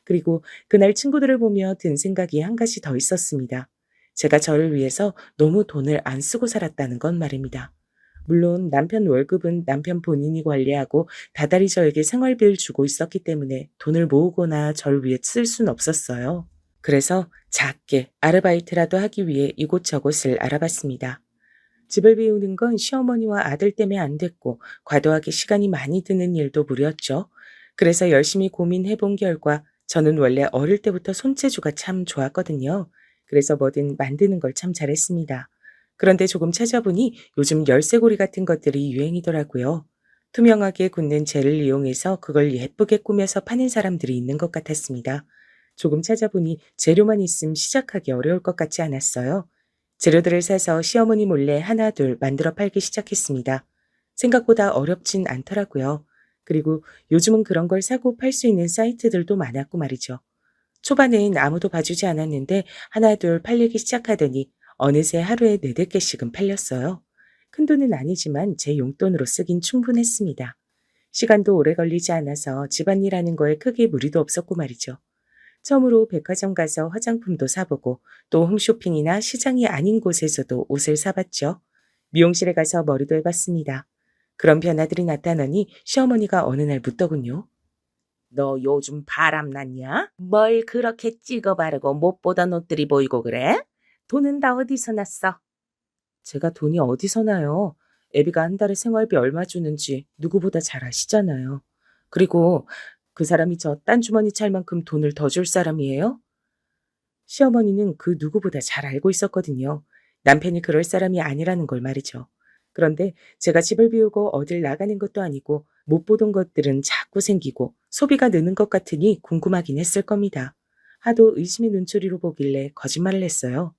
그리고 그날 친구들을 보며 든 생각이 한 가지 더 있었습니다. 제가 저를 위해서 너무 돈을 안 쓰고 살았다는 건 말입니다. 물론 남편 월급은 남편 본인이 관리하고 다달이 저에게 생활비를 주고 있었기 때문에 돈을 모으거나 저를 위해 쓸 순 없었어요. 그래서 작게 아르바이트라도 하기 위해 이곳저곳을 알아봤습니다. 집을 비우는 건 시어머니와 아들 때문에 안 됐고 과도하게 시간이 많이 드는 일도 무리였죠. 그래서 열심히 고민해 본 결과 저는 원래 어릴 때부터 손재주가 참 좋았거든요. 그래서 뭐든 만드는 걸 참 잘했습니다. 그런데 조금 찾아보니 요즘 열쇠고리 같은 것들이 유행이더라고요. 투명하게 굳는 젤을 이용해서 그걸 예쁘게 꾸며서 파는 사람들이 있는 것 같았습니다. 조금 찾아보니 재료만 있음 시작하기 어려울 것 같지 않았어요. 재료들을 사서 시어머니 몰래 하나 둘 만들어 팔기 시작했습니다. 생각보다 어렵진 않더라고요. 그리고 요즘은 그런 걸 사고 팔 수 있는 사이트들도 많았고 말이죠. 초반엔 아무도 봐주지 않았는데 하나 둘 팔리기 시작하더니 어느새 하루에 4-5개씩은 팔렸어요. 큰돈은 아니지만 제 용돈으로 쓰긴 충분했습니다. 시간도 오래 걸리지 않아서 집안일 하는 거에 크게 무리도 없었고 말이죠. 처음으로 백화점 가서 화장품도 사보고 또 홈쇼핑이나 시장이 아닌 곳에서도 옷을 사봤죠. 미용실에 가서 머리도 해봤습니다. 그런 변화들이 나타나니 시어머니가 어느 날 묻더군요. 너 요즘 바람 났냐? 뭘 그렇게 찍어 바르고 못 보던 옷들이 보이고 그래? 돈은 다 어디서 났어? 제가 돈이 어디서 나요? 애비가 한 달에 생활비 얼마 주는지 누구보다 잘 아시잖아요. 그리고 그 사람이 저 딴 주머니 찰 만큼 돈을 더 줄 사람이에요? 시어머니는 그 누구보다 잘 알고 있었거든요. 남편이 그럴 사람이 아니라는 걸 말이죠. 그런데 제가 집을 비우고 어딜 나가는 것도 아니고 못 보던 것들은 자꾸 생기고 소비가 느는 것 같으니 궁금하긴 했을 겁니다. 하도 의심의 눈초리로 보길래 거짓말을 했어요.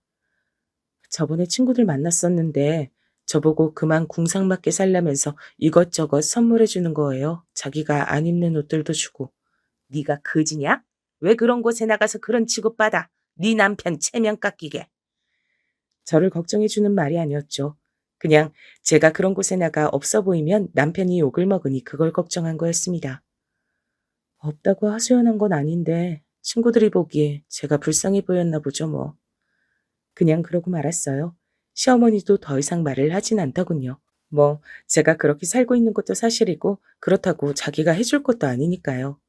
저번에 친구들 만났었는데 저보고 그만 궁상맞게 살라면서 이것저것 선물해 주는 거예요. 자기가 안 입는 옷들도 주고. 네가 그지냐? 왜 그런 곳에 나가서 그런 취급받아? 네 남편 체면 깎이게. 저를 걱정해주는 말이 아니었죠. 그냥 제가 그런 곳에 나가 없어 보이면 남편이 욕을 먹으니 그걸 걱정한 거였습니다. 없다고 하소연한 건 아닌데 친구들이 보기에 제가 불쌍해 보였나 보죠 뭐. 그냥 그러고 말았어요. 시어머니도 더 이상 말을 하진 않더군요. 뭐 제가 그렇게 살고 있는 것도 사실이고 그렇다고 자기가 해줄 것도 아니니까요.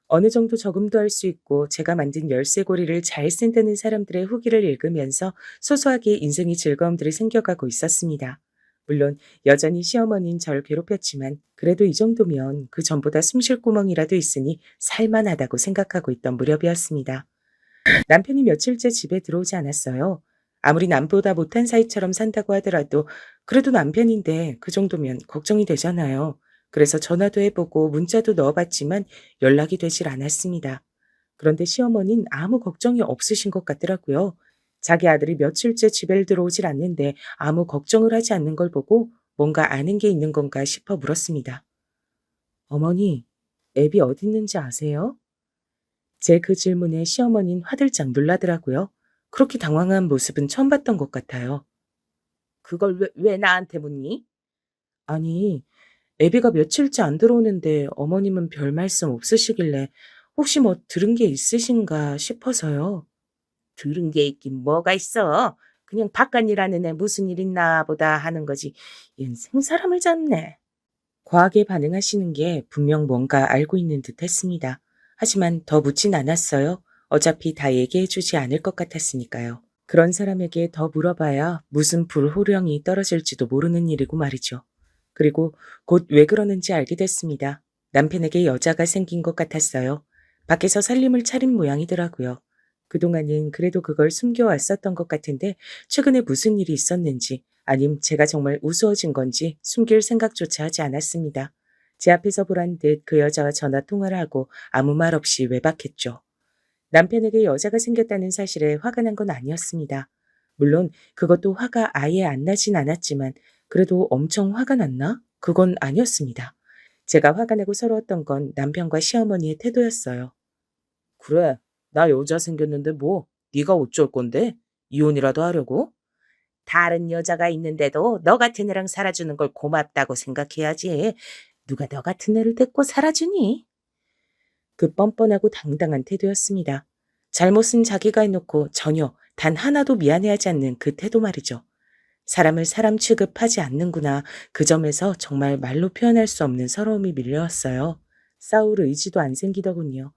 어느 정도 적응도 할 수 있고 제가 만든 열쇠고리를 잘 쓴다는 사람들의 후기를 읽으면서 소소하게 인생의 즐거움들이 생겨가고 있었습니다. 물론 여전히 시어머니는 절 괴롭혔지만 그래도 이 정도면 그 전보다 숨쉴 구멍이라도 있으니 살만하다고 생각하고 있던 무렵이었습니다. 남편이 며칠째 집에 들어오지 않았어요. 아무리 남보다 못한 사이처럼 산다고 하더라도 그래도 남편인데 그 정도면 걱정이 되잖아요. 그래서 전화도 해보고 문자도 넣어봤지만 연락이 되질 않았습니다. 그런데 시어머니는 아무 걱정이 없으신 것 같더라고요. 자기 아들이 며칠째 집에 들어오질 않는데 아무 걱정을 하지 않는 걸 보고 뭔가 아는 게 있는 건가 싶어 물었습니다. 어머니, 애비 어디 있는지 아세요? 제 그 질문에 시어머니는 화들짝 놀라더라고요. 그렇게 당황한 모습은 처음 봤던 것 같아요. 그걸 왜 나한테 묻니? 아니, 애비가 며칠째 안 들어오는데 어머님은 별 말씀 없으시길래 혹시 뭐 들은 게 있으신가 싶어서요. 들은 게 있긴 뭐가 있어. 그냥 바깥 일하는 애 무슨 일 있나 보다 하는 거지. 얜 생사람을 잡네. 과하게 반응하시는 게 분명 뭔가 알고 있는 듯 했습니다. 하지만 더 묻진 않았어요. 어차피 다 얘기해주지 않을 것 같았으니까요. 그런 사람에게 더 물어봐야 무슨 불호령이 떨어질지도 모르는 일이고 말이죠. 그리고 곧 왜 그러는지 알게 됐습니다. 남편에게 여자가 생긴 것 같았어요. 밖에서 살림을 차린 모양이더라고요. 그동안은 그래도 그걸 숨겨왔었던 것 같은데 최근에 무슨 일이 있었는지 아님 제가 정말 우스워진 건지 숨길 생각조차 하지 않았습니다. 제 앞에서 보란 듯 그 여자와 전화 통화를 하고 아무 말 없이 외박했죠. 남편에게 여자가 생겼다는 사실에 화가 난 건 아니었습니다. 물론 그것도 화가 아예 안 나진 않았지만 그래도 엄청 화가 났나? 그건 아니었습니다. 제가 화가 나고 서러웠던 건 남편과 시어머니의 태도였어요. 그래, 나 여자 생겼는데 뭐 네가 어쩔 건데? 이혼이라도 하려고? 다른 여자가 있는데도 너 같은 애랑 살아주는 걸 고맙다고 생각해야지. 누가 너 같은 애를 데리고 살아주니? 그 뻔뻔하고 당당한 태도였습니다. 잘못은 자기가 해놓고 전혀 단 하나도 미안해하지 않는 그 태도 말이죠. 사람을 사람 취급하지 않는구나. 그 점에서 정말 말로 표현할 수 없는 서러움이 밀려왔어요. 싸울 의지도 안 생기더군요.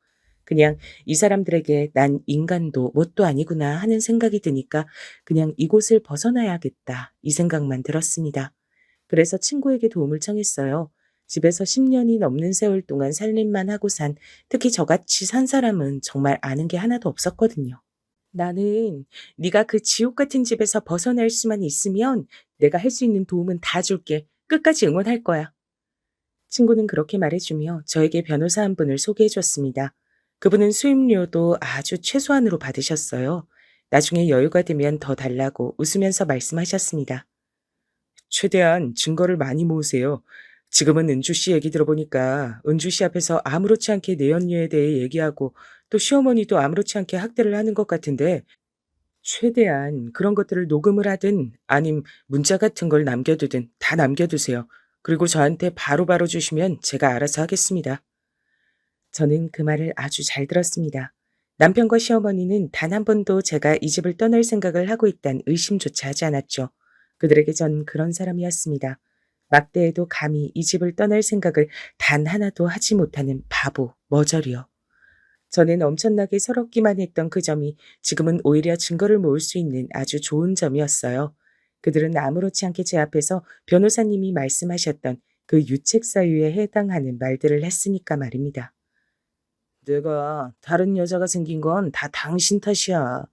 그냥 이 사람들에게 난 인간도 뭣도 아니구나 하는 생각이 드니까 그냥 이곳을 벗어나야겠다 이 생각만 들었습니다. 그래서 친구에게 도움을 청했어요. 집에서 10년이 넘는 세월 동안 살림만 하고 특히 저같이 산 사람은 정말 아는 게 하나도 없었거든요. 나는 네가 그 지옥 같은 집에서 벗어날 수만 있으면 내가 할 수 있는 도움은 다 줄게. 끝까지 응원할 거야. 친구는 그렇게 말해주며 저에게 변호사 한 분을 소개해 줬습니다. 그분은 수임료도 아주 최소한으로 받으셨어요. 나중에 여유가 되면 더 달라고 웃으면서 말씀하셨습니다. 최대한 증거를 많이 모으세요. 지금은 은주 씨 얘기 들어보니까 은주 씨 앞에서 아무렇지 않게 내연녀에 대해 얘기하고 또 시어머니도 아무렇지 않게 학대를 하는 것 같은데 최대한 그런 것들을 녹음을 하든 아님 문자 같은 걸 남겨두든 다 남겨두세요. 그리고 저한테 바로바로 주시면 제가 알아서 하겠습니다. 저는 그 말을 아주 잘 들었습니다. 남편과 시어머니는 단 한 번도 제가 이 집을 떠날 생각을 하고 있다는 의심조차 하지 않았죠. 그들에게 전 그런 사람이었습니다. 막대해도 감히 이 집을 떠날 생각을 단 하나도 하지 못하는 바보, 머저리요. 저는 엄청나게 서럽기만 했던 그 점이 지금은 오히려 증거를 모을 수 있는 아주 좋은 점이었어요. 그들은 아무렇지 않게 제 앞에서 변호사님이 말씀하셨던 그 유책 사유에 해당하는 말들을 했으니까 말입니다. 내가 다른 여자가 생긴 건 다 당신 탓이야.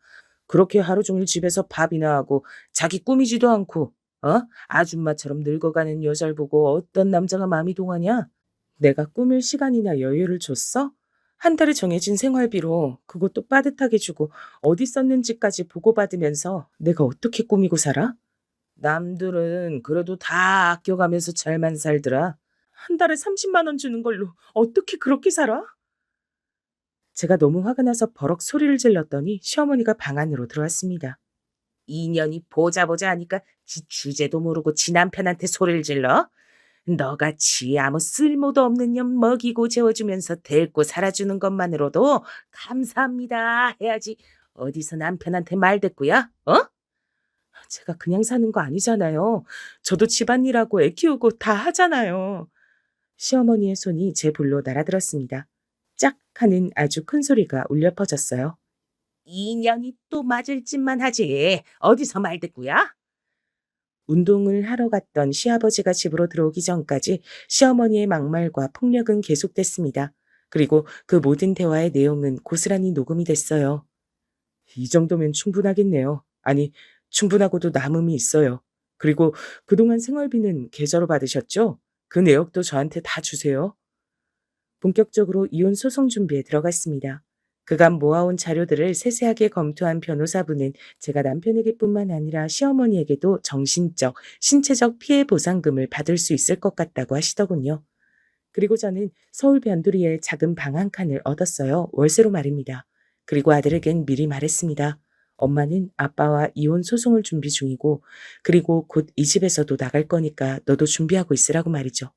그렇게 하루 종일 집에서 밥이나 하고 자기 꾸미지도 않고 아줌마처럼 늙어가는 여자를 보고 어떤 남자가 마음이 동하냐? 내가 꾸밀 시간이나 여유를 줬어? 한 달에 정해진 생활비로 그것도 빠듯하게 주고 어디 썼는지까지 보고받으면서 내가 어떻게 꾸미고 살아? 남들은 그래도 다 아껴가면서 잘만 살더라. 한 달에 30만 원 주는 걸로 어떻게 그렇게 살아? 제가 너무 화가 나서 버럭 소리를 질렀더니 시어머니가 방 안으로 들어왔습니다. 이년이 보자 보자 하니까 지 주제도 모르고 지 남편한테 소리를 질러? 너같이 아무 쓸모도 없는 년 먹이고 재워주면서 데리고 살아주는 것만으로도 감사합니다 해야지 어디서 남편한테 말대꾸야? 어? 제가 그냥 사는 거 아니잖아요. 저도 집안일하고 애 키우고 다 하잖아요. 시어머니의 손이 제 볼로 날아들었습니다. 짝 하는 아주 큰 소리가 울려 퍼졌어요. 이년이 또 맞을 짓만 하지. 어디서 말대꾸야? 운동을 하러 갔던 시아버지가 집으로 들어오기 전까지 시어머니의 막말과 폭력은 계속됐습니다. 그리고 그 모든 대화의 내용은 고스란히 녹음이 됐어요. 이 정도면 충분하겠네요. 아니, 충분하고도 남음이 있어요. 그리고 그동안 생활비는 계좌로 받으셨죠? 그 내역도 저한테 다 주세요. 본격적으로 이혼 소송 준비에 들어갔습니다. 그간 모아온 자료들을 세세하게 검토한 변호사분은 제가 남편에게뿐만 아니라 시어머니에게도 정신적, 신체적 피해 보상금을 받을 수 있을 것 같다고 하시더군요. 그리고 저는 서울 변두리에 작은 방 한 칸을 얻었어요. 월세로 말입니다. 그리고 아들에겐 미리 말했습니다. 엄마는 아빠와 이혼 소송을 준비 중이고, 그리고 곧 이 집에서도 나갈 거니까 너도 준비하고 있으라고 말이죠.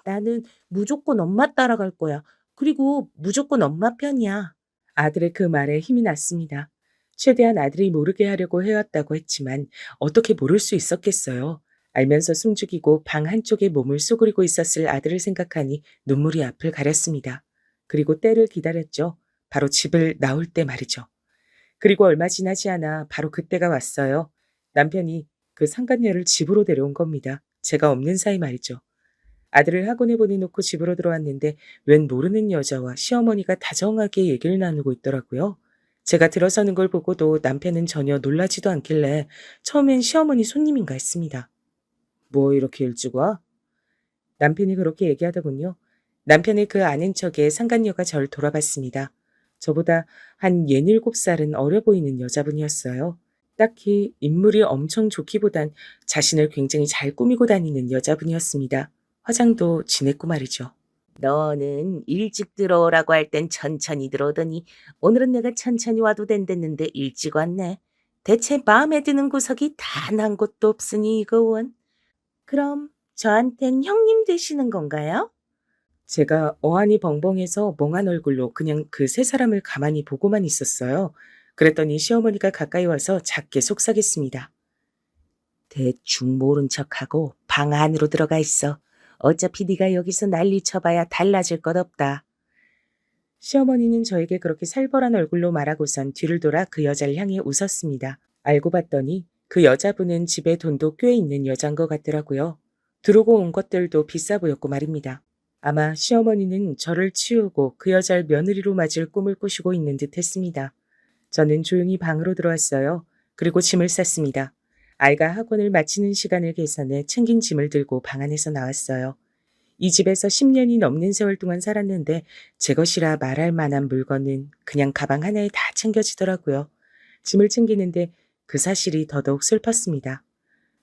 나는 무조건 엄마 따라갈 거야. 그리고 무조건 엄마 편이야. 아들의 그 말에 힘이 났습니다. 최대한 아들이 모르게 하려고 해왔다고 했지만 어떻게 모를 수 있었겠어요. 알면서 숨죽이고 방 한쪽에 몸을 쏘그리고 있었을 아들을 생각하니 눈물이 앞을 가렸습니다. 그리고 때를 기다렸죠. 바로 집을 나올 때 말이죠. 그리고 얼마 지나지 않아 바로 그때가 왔어요. 남편이 그 상간녀를 집으로 데려온 겁니다. 제가 없는 사이 말이죠. 아들을 학원에 보내놓고 집으로 들어왔는데 웬 모르는 여자와 시어머니가 다정하게 얘기를 나누고 있더라고요. 제가 들어서는 걸 보고도 남편은 전혀 놀라지도 않길래 처음엔 시어머니 손님인가 했습니다. 뭐 이렇게 일찍 와? 남편이 그렇게 얘기하더군요. 남편의 그 아는 척에 상간녀가 절 돌아봤습니다. 저보다 한 67살은 어려 보이는 여자분이었어요. 딱히 인물이 엄청 좋기보단 자신을 굉장히 잘 꾸미고 다니는 여자분이었습니다. 화장도 진했고 말이죠. 너는 일찍 들어오라고 할 땐 천천히 들어오더니 오늘은 내가 천천히 와도 된댔는데 일찍 왔네. 대체 마음에 드는 구석이 단 한 곳도 없으니 이거 원. 그럼 저한텐 형님 되시는 건가요? 제가 어안이 벙벙해서 멍한 얼굴로 그냥 그 세 사람을 가만히 보고만 있었어요. 그랬더니 시어머니가 가까이 와서 작게 속삭였습니다. 대충 모른 척하고 방 안으로 들어가 있어. 어차피 네가 여기서 난리 쳐봐야 달라질 것 없다. 시어머니는 저에게 그렇게 살벌한 얼굴로 말하고선 뒤를 돌아 그 여자를 향해 웃었습니다. 알고 봤더니 그 여자분은 집에 돈도 꽤 있는 여잔 것 같더라고요. 들어오고 온 것들도 비싸 보였고 말입니다. 아마 시어머니는 저를 치우고 그 여자를 며느리로 맞을 꿈을 꾸시고 있는 듯 했습니다. 저는 조용히 방으로 들어왔어요. 그리고 짐을 쌌습니다. 아이가 학원을 마치는 시간을 계산해 챙긴 짐을 들고 방 안에서 나왔어요. 이 집에서 10년이 넘는 세월 동안 살았는데 제 것이라 말할 만한 물건은 그냥 가방 하나에 다 챙겨지더라고요. 짐을 챙기는데 그 사실이 더더욱 슬펐습니다.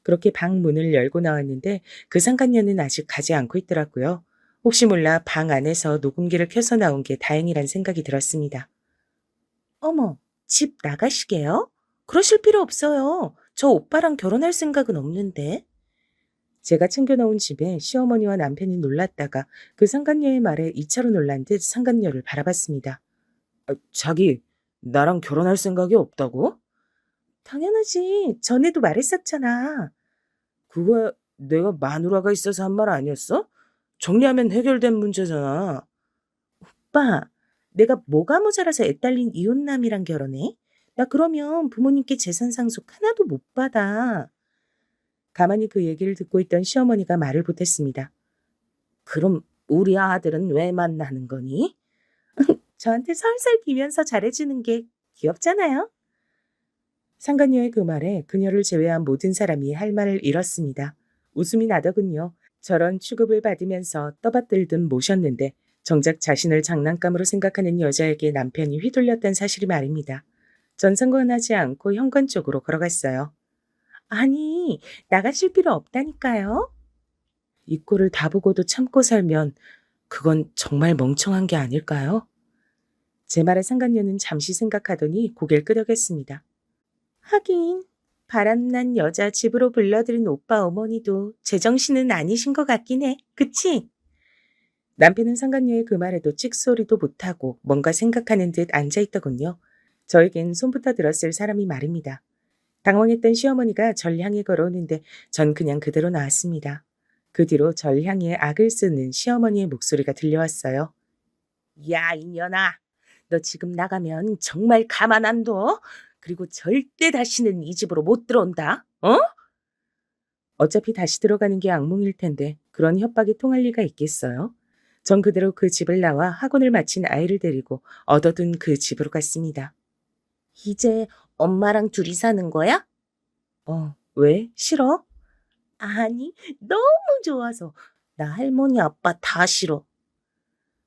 그렇게 방 문을 열고 나왔는데 그 상간녀는 아직 가지 않고 있더라고요. 혹시 몰라 방 안에서 녹음기를 켜서 나온 게 다행이란 생각이 들었습니다. 어머, 집 나가시게요? 그러실 필요 없어요. 저 오빠랑 결혼할 생각은 없는데. 제가 챙겨놓은 집에 시어머니와 남편이 놀랐다가 그 상간녀의 말에 2차로 놀란 듯 상간녀를 바라봤습니다. 자기, 나랑 결혼할 생각이 없다고? 당연하지. 전에도 말했었잖아. 그거야 내가 마누라가 있어서 한 말 아니었어? 정리하면 해결된 문제잖아. 오빠, 내가 뭐가 모자라서 애딸린 이혼남이랑 결혼해? 나 그러면 부모님께 재산 상속 하나도 못 받아. 가만히 그 얘기를 듣고 있던 시어머니가 말을 보탰습니다. 그럼 우리 아들은 왜 만나는 거니? 저한테 설설 기면서 잘해주는 게 귀엽잖아요. 상간녀의 그 말에 그녀를 제외한 모든 사람이 할 말을 잃었습니다. 웃음이 나더군요. 저런 취급을 받으면서 떠받들듯 모셨는데 정작 자신을 장난감으로 생각하는 여자에게 남편이 휘둘렸던 사실이 말입니다. 전 상관하지 않고 현관 쪽으로 걸어갔어요. 아니, 나가실 필요 없다니까요. 이 꼴을 다 보고도 참고 살면 그건 정말 멍청한 게 아닐까요? 제 말에 상간녀는 잠시 생각하더니 고개를 끄덕였습니다. 하긴 바람난 여자 집으로 불러들인 오빠 어머니도 제정신은 아니신 것 같긴 해. 그치? 남편은 상간녀의 그 말에도 찍소리도 못하고 뭔가 생각하는 듯 앉아있더군요. 저에겐 손부터 들었을 사람이 말입니다. 당황했던 시어머니가 절 향해 걸어오는데 전 그냥 그대로 나왔습니다. 그 뒤로 절 향해 악을 쓰는 시어머니의 목소리가 들려왔어요. 야, 이년아. 너 지금 나가면 정말 가만 안 둬. 그리고 절대 다시는 이 집으로 못 들어온다. 어? 어차피 다시 들어가는 게 악몽일 텐데 그런 협박이 통할 리가 있겠어요? 전 그대로 그 집을 나와 학원을 마친 아이를 데리고 얻어둔 그 집으로 갔습니다. 이제 엄마랑 둘이 사는 거야? 왜? 싫어? 아니, 너무 좋아서. 나 할머니 아빠 다 싫어.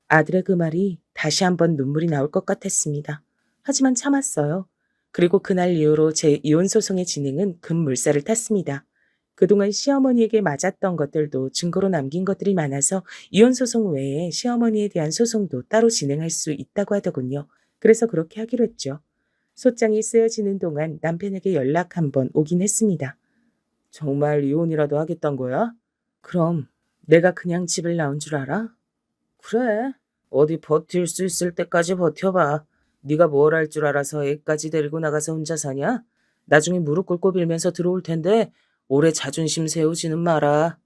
아들의 그 말이 다시 한번 눈물이 나올 것 같았습니다. 하지만 참았어요. 그리고 그날 이후로 제 이혼 소송의 진행은 급물살을 탔습니다. 그동안 시어머니에게 맞았던 것들도 증거로 남긴 것들이 많아서 이혼 소송 외에 시어머니에 대한 소송도 따로 진행할 수 있다고 하더군요. 그래서 그렇게 하기로 했죠. 소장이 쓰여지는 동안 남편에게 연락 한번 오긴 했습니다. 정말 이혼이라도 하겠단 거야? 그럼 내가 그냥 집을 나온 줄 알아? 그래. 어디 버틸 수 있을 때까지 버텨봐. 네가 뭘 할 줄 알아서 애까지 데리고 나가서 혼자 사냐? 나중에 무릎 꿇고 빌면서 들어올 텐데 오래 자존심 세우지는 마라.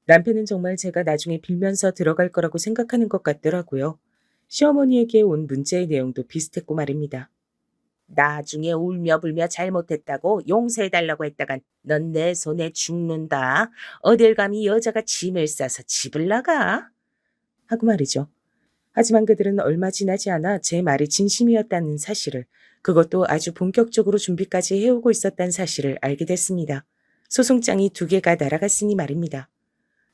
남편은 정말 제가 나중에 빌면서 들어갈 거라고 생각하는 것 같더라고요. 시어머니에게 온 문자의 내용도 비슷했고 말입니다. 나중에 울며 불며 잘못했다고 용서해달라고 했다간 넌 내 손에 죽는다. 어딜 감히 여자가 짐을 싸서 집을 나가? 하고 말이죠. 하지만 그들은 얼마 지나지 않아 제 말이 진심이었다는 사실을, 그것도 아주 본격적으로 준비까지 해오고 있었다는 사실을 알게 됐습니다. 소송장이 2개가 날아갔으니 말입니다.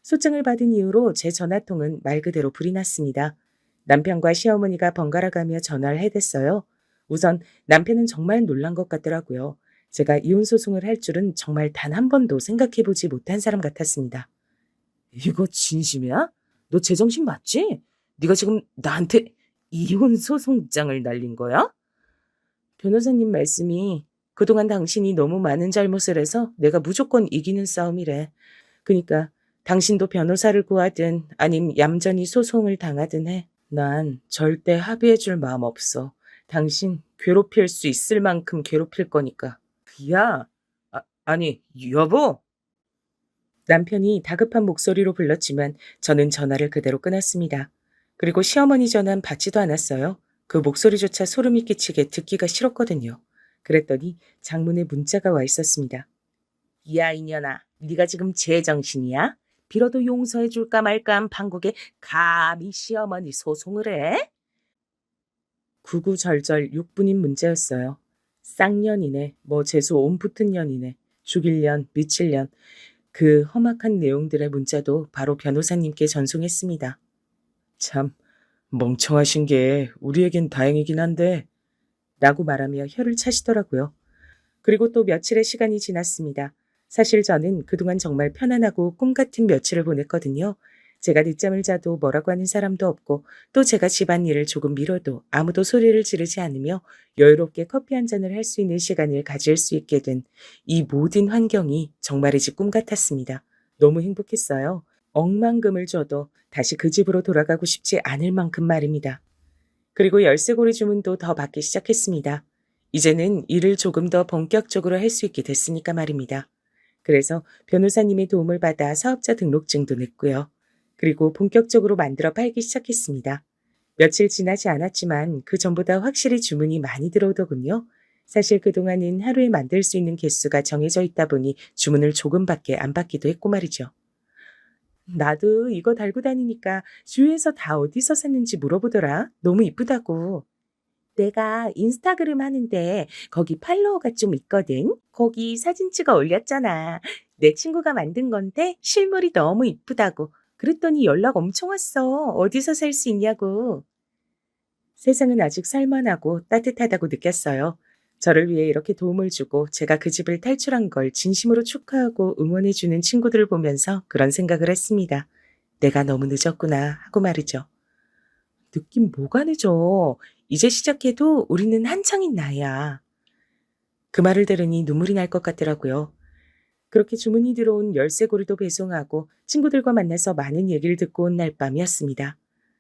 소장을 받은 이후로 제 전화통은 말 그대로 불이 났습니다. 남편과 시어머니가 번갈아 가며 전화를 해댔어요. 우선 남편은 정말 놀란 것 같더라고요. 제가 이혼 소송을 할 줄은 정말 단 한 번도 생각해보지 못한 사람 같았습니다. 이거 진심이야? 너 제정신 맞지? 네가 지금 나한테 이혼 소송장을 날린 거야? 변호사님 말씀이 그동안 당신이 너무 많은 잘못을 해서 내가 무조건 이기는 싸움이래. 그러니까 당신도 변호사를 구하든 아님 얌전히 소송을 당하든 해. 난 절대 합의해줄 마음 없어. 당신 괴롭힐 수 있을 만큼 괴롭힐 거니까. 야, 아니 여보. 남편이 다급한 목소리로 불렀지만 저는 전화를 그대로 끊었습니다. 그리고 시어머니 전화는 받지도 않았어요. 그 목소리조차 소름이 끼치게 듣기가 싫었거든요. 그랬더니 장문에 문자가 와 있었습니다. 야 이년아, 네가 지금 제정신이야? 빌어도 용서해 줄까 말까 한 판국에 감히 시어머니 소송을 해? 구구절절 6분인 문자였어요. 쌍년이네, 뭐 재수 온 붙은 년이네, 죽일 년, 미칠 년. 그 험악한 내용들의 문자도 바로 변호사님께 전송했습니다. 참 멍청하신 게 우리에겐 다행이긴 한데 라고 말하며 혀를 차시더라고요. 그리고 또 며칠의 시간이 지났습니다. 사실 저는 그동안 정말 편안하고 꿈 같은 며칠을 보냈거든요. 제가 늦잠을 자도 뭐라고 하는 사람도 없고 또 제가 집안일을 조금 미뤄도 아무도 소리를 지르지 않으며 여유롭게 커피 한 잔을 할 수 있는 시간을 가질 수 있게 된 이 모든 환경이 정말이지 꿈 같았습니다. 너무 행복했어요. 억만금을 줘도 다시 그 집으로 돌아가고 싶지 않을 만큼 말입니다. 그리고 열쇠고리 주문도 더 받기 시작했습니다. 이제는 일을 조금 더 본격적으로 할 수 있게 됐으니까 말입니다. 그래서 변호사님의 도움을 받아 사업자 등록증도 냈고요. 그리고 본격적으로 만들어 팔기 시작했습니다. 며칠 지나지 않았지만 그 전보다 확실히 주문이 많이 들어오더군요. 사실 그동안은 하루에 만들 수 있는 개수가 정해져 있다 보니 주문을 조금밖에 안 받기도 했고 말이죠. 나도 이거 달고 다니니까 주위에서 다 어디서 샀는지 물어보더라. 너무 이쁘다고. 내가 인스타그램 하는데 거기 팔로워가 좀 있거든. 거기 사진 찍어 올렸잖아. 내 친구가 만든 건데 실물이 너무 이쁘다고. 그랬더니 연락 엄청 왔어. 어디서 살 수 있냐고. 세상은 아직 살만하고 따뜻하다고 느꼈어요. 저를 위해 이렇게 도움을 주고 제가 그 집을 탈출한 걸 진심으로 축하하고 응원해주는 친구들을 보면서 그런 생각을 했습니다. 내가 너무 늦었구나 하고 말이죠. 느낌 뭐가 늦어. 이제 시작해도 우리는 한창인 나이야. 그 말을 들으니 눈물이 날 것 같더라고요. 그렇게 주문이 들어온 열쇠고리도 배송하고 친구들과 만나서 많은 얘기를 듣고 온 날 밤이었습니다.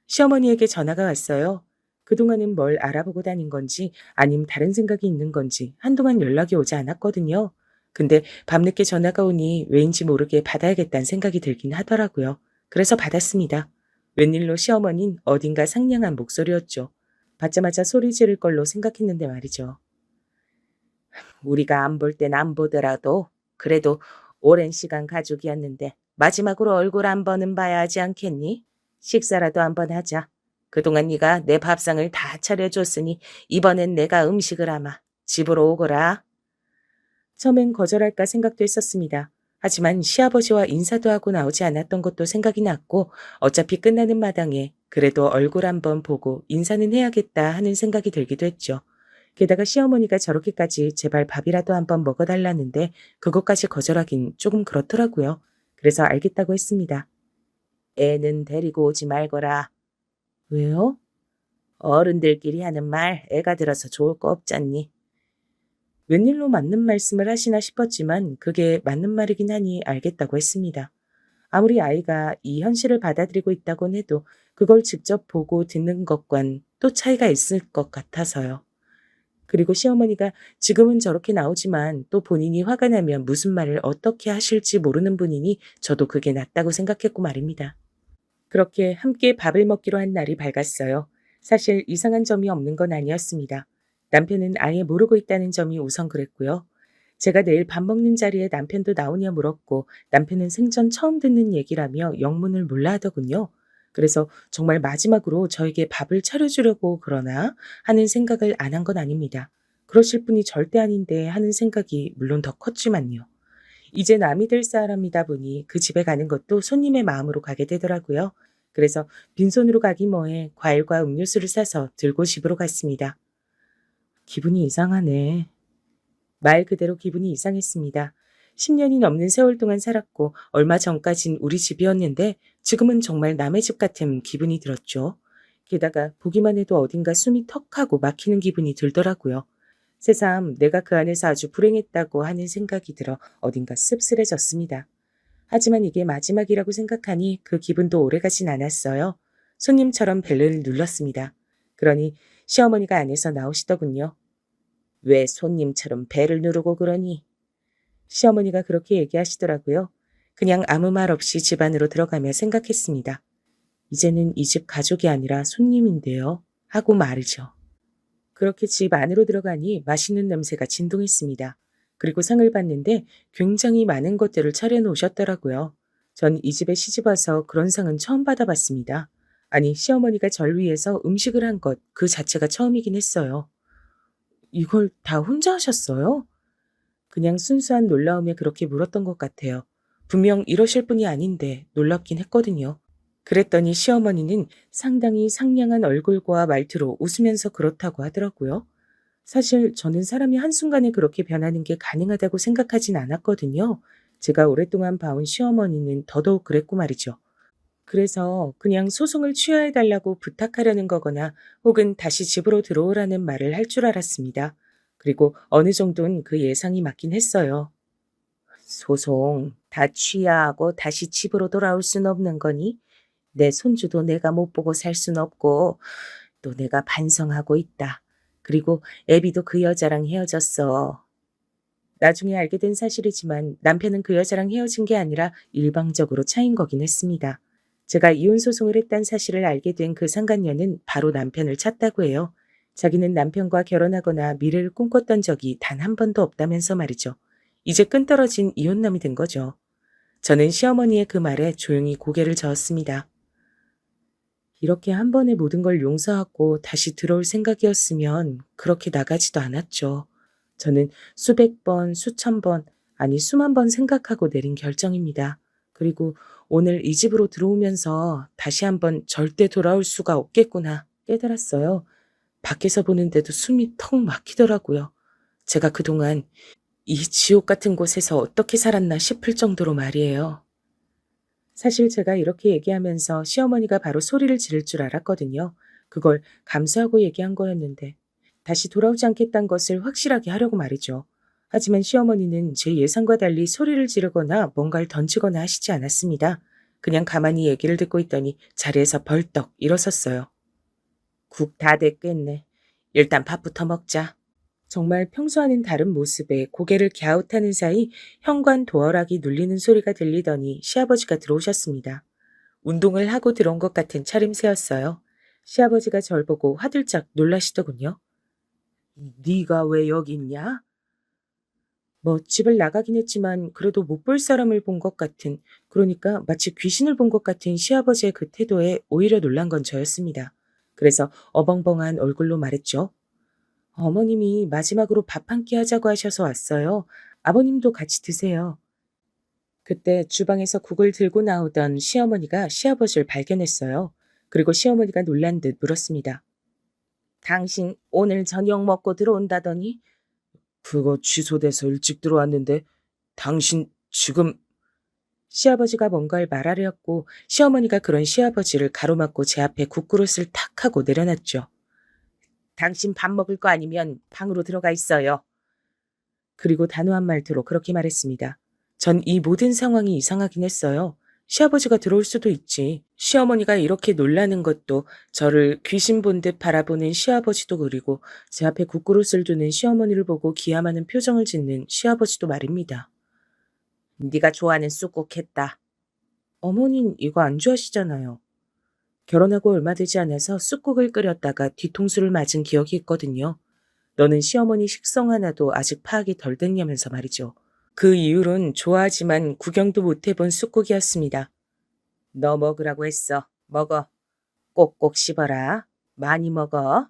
시어머니에게 전화가 왔어요. 그동안은 뭘 알아보고 다닌 건지 아님 다른 생각이 있는 건지 한동안 연락이 오지 않았거든요. 근데 밤늦게 전화가 오니 왜인지 모르게 받아야겠다는 생각이 들긴 하더라고요. 그래서 받았습니다. 웬일로 시어머니는 어딘가 상냥한 목소리였죠. 받자마자 소리 지를 걸로 생각했는데 말이죠. 우리가 안 볼 땐 안 보더라도 그래도 오랜 시간 가족이었는데 마지막으로 얼굴 한 번은 봐야 하지 않겠니? 식사라도 한번 하자. 그동안 네가 내 밥상을 다 차려줬으니 이번엔 내가 음식을 하마. 집으로 오거라. 처음엔 거절할까 생각도 했었습니다. 하지만 시아버지와 인사도 하고 나오지 않았던 것도 생각이 났고 어차피 끝나는 마당에 그래도 얼굴 한번 보고 인사는 해야겠다 하는 생각이 들기도 했죠. 게다가 시어머니가 저렇게까지 제발 밥이라도 한번 먹어달라는데 그것까지 거절하긴 조금 그렇더라고요. 그래서 알겠다고 했습니다. 애는 데리고 오지 말거라. 왜요? 어른들끼리 하는 말 애가 들어서 좋을 거 없잖니. 웬일로 맞는 말씀을 하시나 싶었지만 그게 맞는 말이긴 하니 알겠다고 했습니다. 아무리 아이가 이 현실을 받아들이고 있다곤 해도 그걸 직접 보고 듣는 것과는 또 차이가 있을 것 같아서요. 그리고 시어머니가 지금은 저렇게 나오지만 또 본인이 화가 나면 무슨 말을 어떻게 하실지 모르는 분이니 저도 그게 낫다고 생각했고 말입니다. 그렇게 함께 밥을 먹기로 한 날이 밝았어요. 사실 이상한 점이 없는 건 아니었습니다. 남편은 아예 모르고 있다는 점이 우선 그랬고요. 제가 내일 밥 먹는 자리에 남편도 나오냐 물었고 남편은 생전 처음 듣는 얘기라며 영문을 몰라 하더군요. 그래서 정말 마지막으로 저에게 밥을 차려주려고 그러나 하는 생각을 안 한 건 아닙니다. 그러실 분이 절대 아닌데 하는 생각이 물론 더 컸지만요. 이제 남이 될 사람이다 보니 그 집에 가는 것도 손님의 마음으로 가게 되더라고요. 그래서 빈손으로 가기 뭐해 과일과 음료수를 사서 들고 집으로 갔습니다. 기분이 이상하네. 말 그대로 기분이 이상했습니다. 10년이 넘는 세월 동안 살았고 얼마 전까진 우리 집이었는데 지금은 정말 남의 집 같은 기분이 들었죠. 게다가 보기만 해도 어딘가 숨이 턱하고 막히는 기분이 들더라고요. 새삼 내가 그 안에서 아주 불행했다고 하는 생각이 들어 어딘가 씁쓸해졌습니다. 하지만 이게 마지막이라고 생각하니 그 기분도 오래가진 않았어요. 손님처럼 벨을 눌렀습니다. 그러니 시어머니가 안에서 나오시더군요. 왜 손님처럼 배를 누르고 그러니? 시어머니가 그렇게 얘기하시더라고요. 그냥 아무 말 없이 집 안으로 들어가며 생각했습니다. 이제는 이 집 가족이 아니라 손님인데요. 하고 말이죠. 그렇게 집 안으로 들어가니 맛있는 냄새가 진동했습니다. 그리고 상을 봤는데 굉장히 많은 것들을 차려놓으셨더라고요. 전 이 집에 시집와서 그런 상은 처음 받아봤습니다. 아니, 시어머니가 절 위해서 음식을 한 것 그 자체가 처음이긴 했어요. 이걸 다 혼자 하셨어요? 그냥 순수한 놀라움에 그렇게 물었던 것 같아요. 분명 이러실 분이 아닌데 놀랍긴 했거든요. 그랬더니 시어머니는 상당히 상냥한 얼굴과 말투로 웃으면서 그렇다고 하더라고요. 사실 저는 사람이 한순간에 그렇게 변하는 게 가능하다고 생각하진 않았거든요. 제가 오랫동안 봐온 시어머니는 더더욱 그랬고 말이죠. 그래서 그냥 소송을 취하해달라고 부탁하려는 거거나 혹은 다시 집으로 들어오라는 말을 할 줄 알았습니다. 그리고 어느 정도는 그 예상이 맞긴 했어요. 소송 다 취하하고 다시 집으로 돌아올 순 없는 거니? 내 손주도 내가 못 보고 살 순 없고 또 내가 반성하고 있다. 그리고 애비도 그 여자랑 헤어졌어. 나중에 알게 된 사실이지만 남편은 그 여자랑 헤어진 게 아니라 일방적으로 차인 거긴 했습니다. 제가 이혼 소송을 했다는 사실을 알게 된 그 상간녀는 바로 남편을 찾다고 해요. 자기는 남편과 결혼하거나 미래를 꿈꿨던 적이 단 한 번도 없다면서 말이죠. 이제 끈떨어진 이혼남이 된 거죠. 저는 시어머니의 그 말에 조용히 고개를 저었습니다. 이렇게 한 번에 모든 걸 용서하고 다시 들어올 생각이었으면 그렇게 나가지도 않았죠. 저는 수백 번, 수천 번, 아니 수만 번 생각하고 내린 결정입니다. 그리고 오늘 이 집으로 들어오면서 다시 한번 절대 돌아올 수가 없겠구나 깨달았어요. 밖에서 보는데도 숨이 턱 막히더라고요. 제가 그동안 이 지옥 같은 곳에서 어떻게 살았나 싶을 정도로 말이에요. 사실 제가 이렇게 얘기하면서 시어머니가 바로 소리를 지를 줄 알았거든요. 그걸 감수하고 얘기한 거였는데 다시 돌아오지 않겠다는 것을 확실하게 하려고 말이죠. 하지만 시어머니는 제 예상과 달리 소리를 지르거나 뭔가를 던지거나 하시지 않았습니다. 그냥 가만히 얘기를 듣고 있더니 자리에서 벌떡 일어섰어요. 국 다 됐겠네. 일단 밥부터 먹자. 정말 평소와는 다른 모습에 고개를 갸웃하는 사이 현관 도어락이 눌리는 소리가 들리더니 시아버지가 들어오셨습니다. 운동을 하고 들어온 것 같은 차림새였어요. 시아버지가 절 보고 화들짝 놀라시더군요. 네가 왜 여기 있냐? 뭐 집을 나가긴 했지만 그래도 못 볼 사람을 본 것 같은, 그러니까 마치 귀신을 본 것 같은 시아버지의 그 태도에 오히려 놀란 건 저였습니다. 그래서 어벙벙한 얼굴로 말했죠. 어머님이 마지막으로 밥 한 끼 하자고 하셔서 왔어요. 아버님도 같이 드세요. 그때 주방에서 국을 들고 나오던 시어머니가 시아버지를 발견했어요. 그리고 시어머니가 놀란 듯 물었습니다. 당신 오늘 저녁 먹고 들어온다더니? 그거 취소돼서 일찍 들어왔는데 당신 지금. 시아버지가 뭔가를 말하려 했고 시어머니가 그런 시아버지를 가로막고 제 앞에 국그릇을 탁 하고 내려놨죠. 당신 밥 먹을 거 아니면 방으로 들어가 있어요. 그리고 단호한 말투로 그렇게 말했습니다. 전 이 모든 상황이 이상하긴 했어요. 시아버지가 들어올 수도 있지. 시어머니가 이렇게 놀라는 것도, 저를 귀신 본 듯 바라보는 시아버지도, 그리고 제 앞에 국그릇을 두는 시어머니를 보고 기함하는 표정을 짓는 시아버지도 말입니다. 네가 좋아하는 쑥국 했다. 어머닌 이거 안 좋아하시잖아요. 결혼하고 얼마 되지 않아서 쑥국을 끓였다가 뒤통수를 맞은 기억이 있거든요. 너는 시어머니 식성 하나도 아직 파악이 덜 됐냐면서 말이죠. 그 이후론 좋아하지만 구경도 못 해본 쑥국이었습니다. 너 먹으라고 했어. 먹어. 꼭꼭 씹어라. 많이 먹어.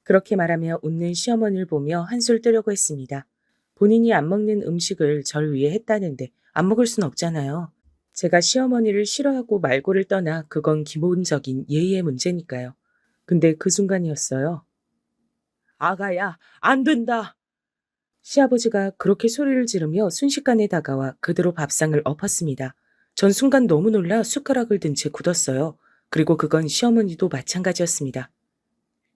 그렇게 말하며 웃는 시어머니를 보며 한술 뜨려고 했습니다. 본인이 안 먹는 음식을 절 위해 했다는데 안 먹을 순 없잖아요. 제가 시어머니를 싫어하고 말고를 떠나 그건 기본적인 예의의 문제니까요. 근데 그 순간이었어요. 아가야, 안 된다. 시아버지가 그렇게 소리를 지르며 순식간에 다가와 그대로 밥상을 엎었습니다. 전 순간 너무 놀라 숟가락을 든 채 굳었어요. 그리고 그건 시어머니도 마찬가지였습니다.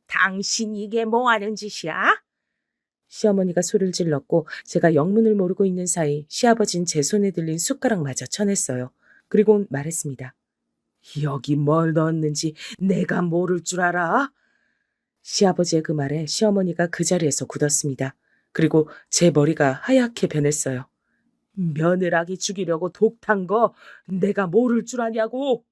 당신 이게 뭐 하는 짓이야? 시어머니가 소리를 질렀고 제가 영문을 모르고 있는 사이 시아버진 제 손에 들린 숟가락마저 쳐냈어요. 그리고 말했습니다. 여기 뭘 넣었는지 내가 모를 줄 알아? 시아버지의 그 말에 시어머니가 그 자리에서 굳었습니다. 그리고 제 머리가 하얗게 변했어요. 며느라기 죽이려고 독 탄 거 내가 모를 줄 아냐고.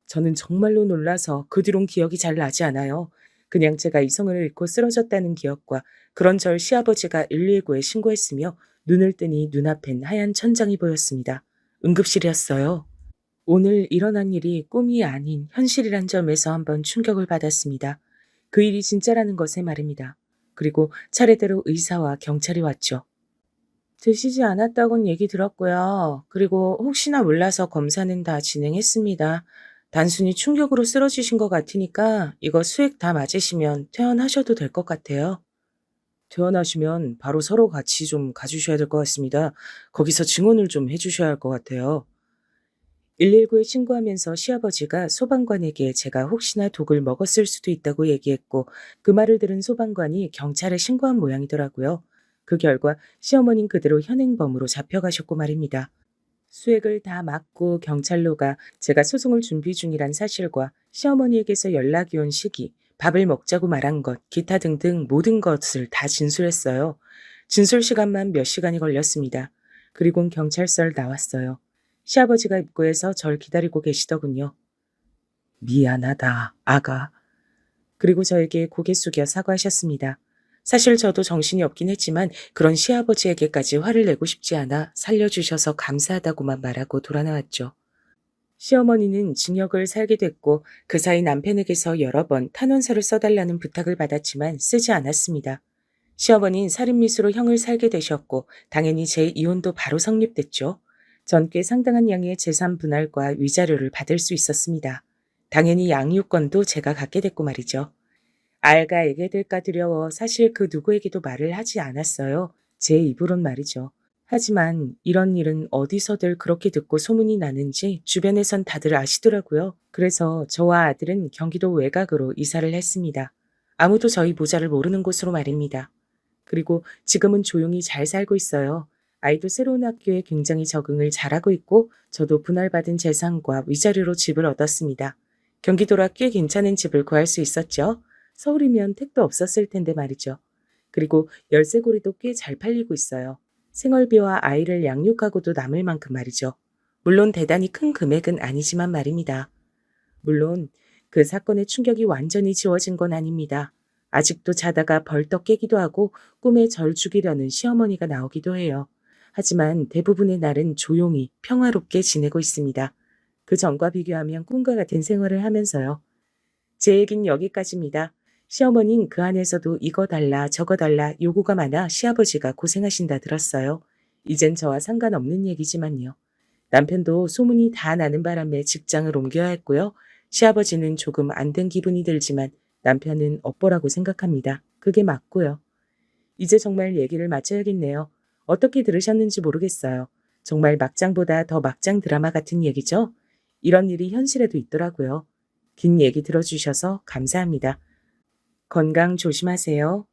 저는 정말로 놀라서 그 뒤론 기억이 잘 나지 않아요. 그냥 제가 이성을 잃고 쓰러졌다는 기억과 그런 절 시아버지가 119에 신고했으며 눈을 뜨니 눈앞엔 하얀 천장이 보였습니다. 응급실이었어요. 오늘 일어난 일이 꿈이 아닌 현실이란 점에서 한번 충격을 받았습니다. 그 일이 진짜라는 것에 말입니다. 그리고 차례대로 의사와 경찰이 왔죠. 드시지 않았다고는 얘기 들었고요. 그리고 혹시나 몰라서 검사는 다 진행했습니다. 단순히 충격으로 쓰러지신 것 같으니까 이거 수액 다 맞으시면 퇴원하셔도 될 것 같아요. 퇴원하시면 바로 서로 같이 좀 가주셔야 될 것 같습니다. 거기서 증언을 좀 해주셔야 할 것 같아요. 119에 신고하면서 시아버지가 소방관에게 제가 혹시나 독을 먹었을 수도 있다고 얘기했고 그 말을 들은 소방관이 경찰에 신고한 모양이더라고요. 그 결과 시어머니는 그대로 현행범으로 잡혀가셨고 말입니다. 수액을 다 맞고 경찰로가 제가 소송을 준비 중이란 사실과 시어머니에게서 연락이 온 시기, 밥을 먹자고 말한 것, 기타 등등 모든 것을 다 진술했어요. 진술 시간만 몇 시간이 걸렸습니다. 그리곤 경찰서를 나왔어요. 시아버지가 입구에서 절 기다리고 계시더군요. 미안하다, 아가. 그리고 저에게 고개 숙여 사과하셨습니다. 사실 저도 정신이 없긴 했지만 그런 시아버지에게까지 화를 내고 싶지 않아 살려주셔서 감사하다고만 말하고 돌아나왔죠. 시어머니는 징역을 살게 됐고 그 사이 남편에게서 여러 번 탄원서를 써달라는 부탁을 받았지만 쓰지 않았습니다. 시어머니는 살인미수로 형을 살게 되셨고 당연히 제 이혼도 바로 성립됐죠. 전 꽤 상당한 양의 재산 분할과 위자료를 받을 수 있었습니다. 당연히 양육권도 제가 갖게 됐고 말이죠. 알가 얘게 될까 두려워 사실 그 누구에게도 말을 하지 않았어요. 제 입으론 말이죠. 하지만 이런 일은 어디서들 그렇게 듣고 소문이 나는지 주변에선 다들 아시더라고요. 그래서 저와 아들은 경기도 외곽으로 이사를 했습니다. 아무도 저희 모자를 모르는 곳으로 말입니다. 그리고 지금은 조용히 잘 살고 있어요. 아이도 새로운 학교에 굉장히 적응을 잘하고 있고 저도 분할받은 재산과 위자료로 집을 얻었습니다. 경기도라 꽤 괜찮은 집을 구할 수 있었죠. 서울이면 택도 없었을 텐데 말이죠. 그리고 열쇠고리도 꽤 잘 팔리고 있어요. 생활비와 아이를 양육하고도 남을 만큼 말이죠. 물론 대단히 큰 금액은 아니지만 말입니다. 물론 그 사건의 충격이 완전히 지워진 건 아닙니다. 아직도 자다가 벌떡 깨기도 하고 꿈에 절 죽이려는 시어머니가 나오기도 해요. 하지만 대부분의 날은 조용히 평화롭게 지내고 있습니다. 그 전과 비교하면 꿈과 같은 생활을 하면서요. 제 얘긴 여기까지입니다. 시어머닌 그 안에서도 이거 달라 저거 달라 요구가 많아 시아버지가 고생하신다 들었어요. 이젠 저와 상관없는 얘기지만요. 남편도 소문이 다 나는 바람에 직장을 옮겨야 했고요. 시아버지는 조금 안 된 기분이 들지만 남편은 업보라고 생각합니다. 그게 맞고요. 이제 정말 얘기를 마쳐야겠네요. 어떻게 들으셨는지 모르겠어요. 정말 막장보다 더 막장 드라마 같은 얘기죠? 이런 일이 현실에도 있더라고요. 긴 얘기 들어주셔서 감사합니다. 건강 조심하세요.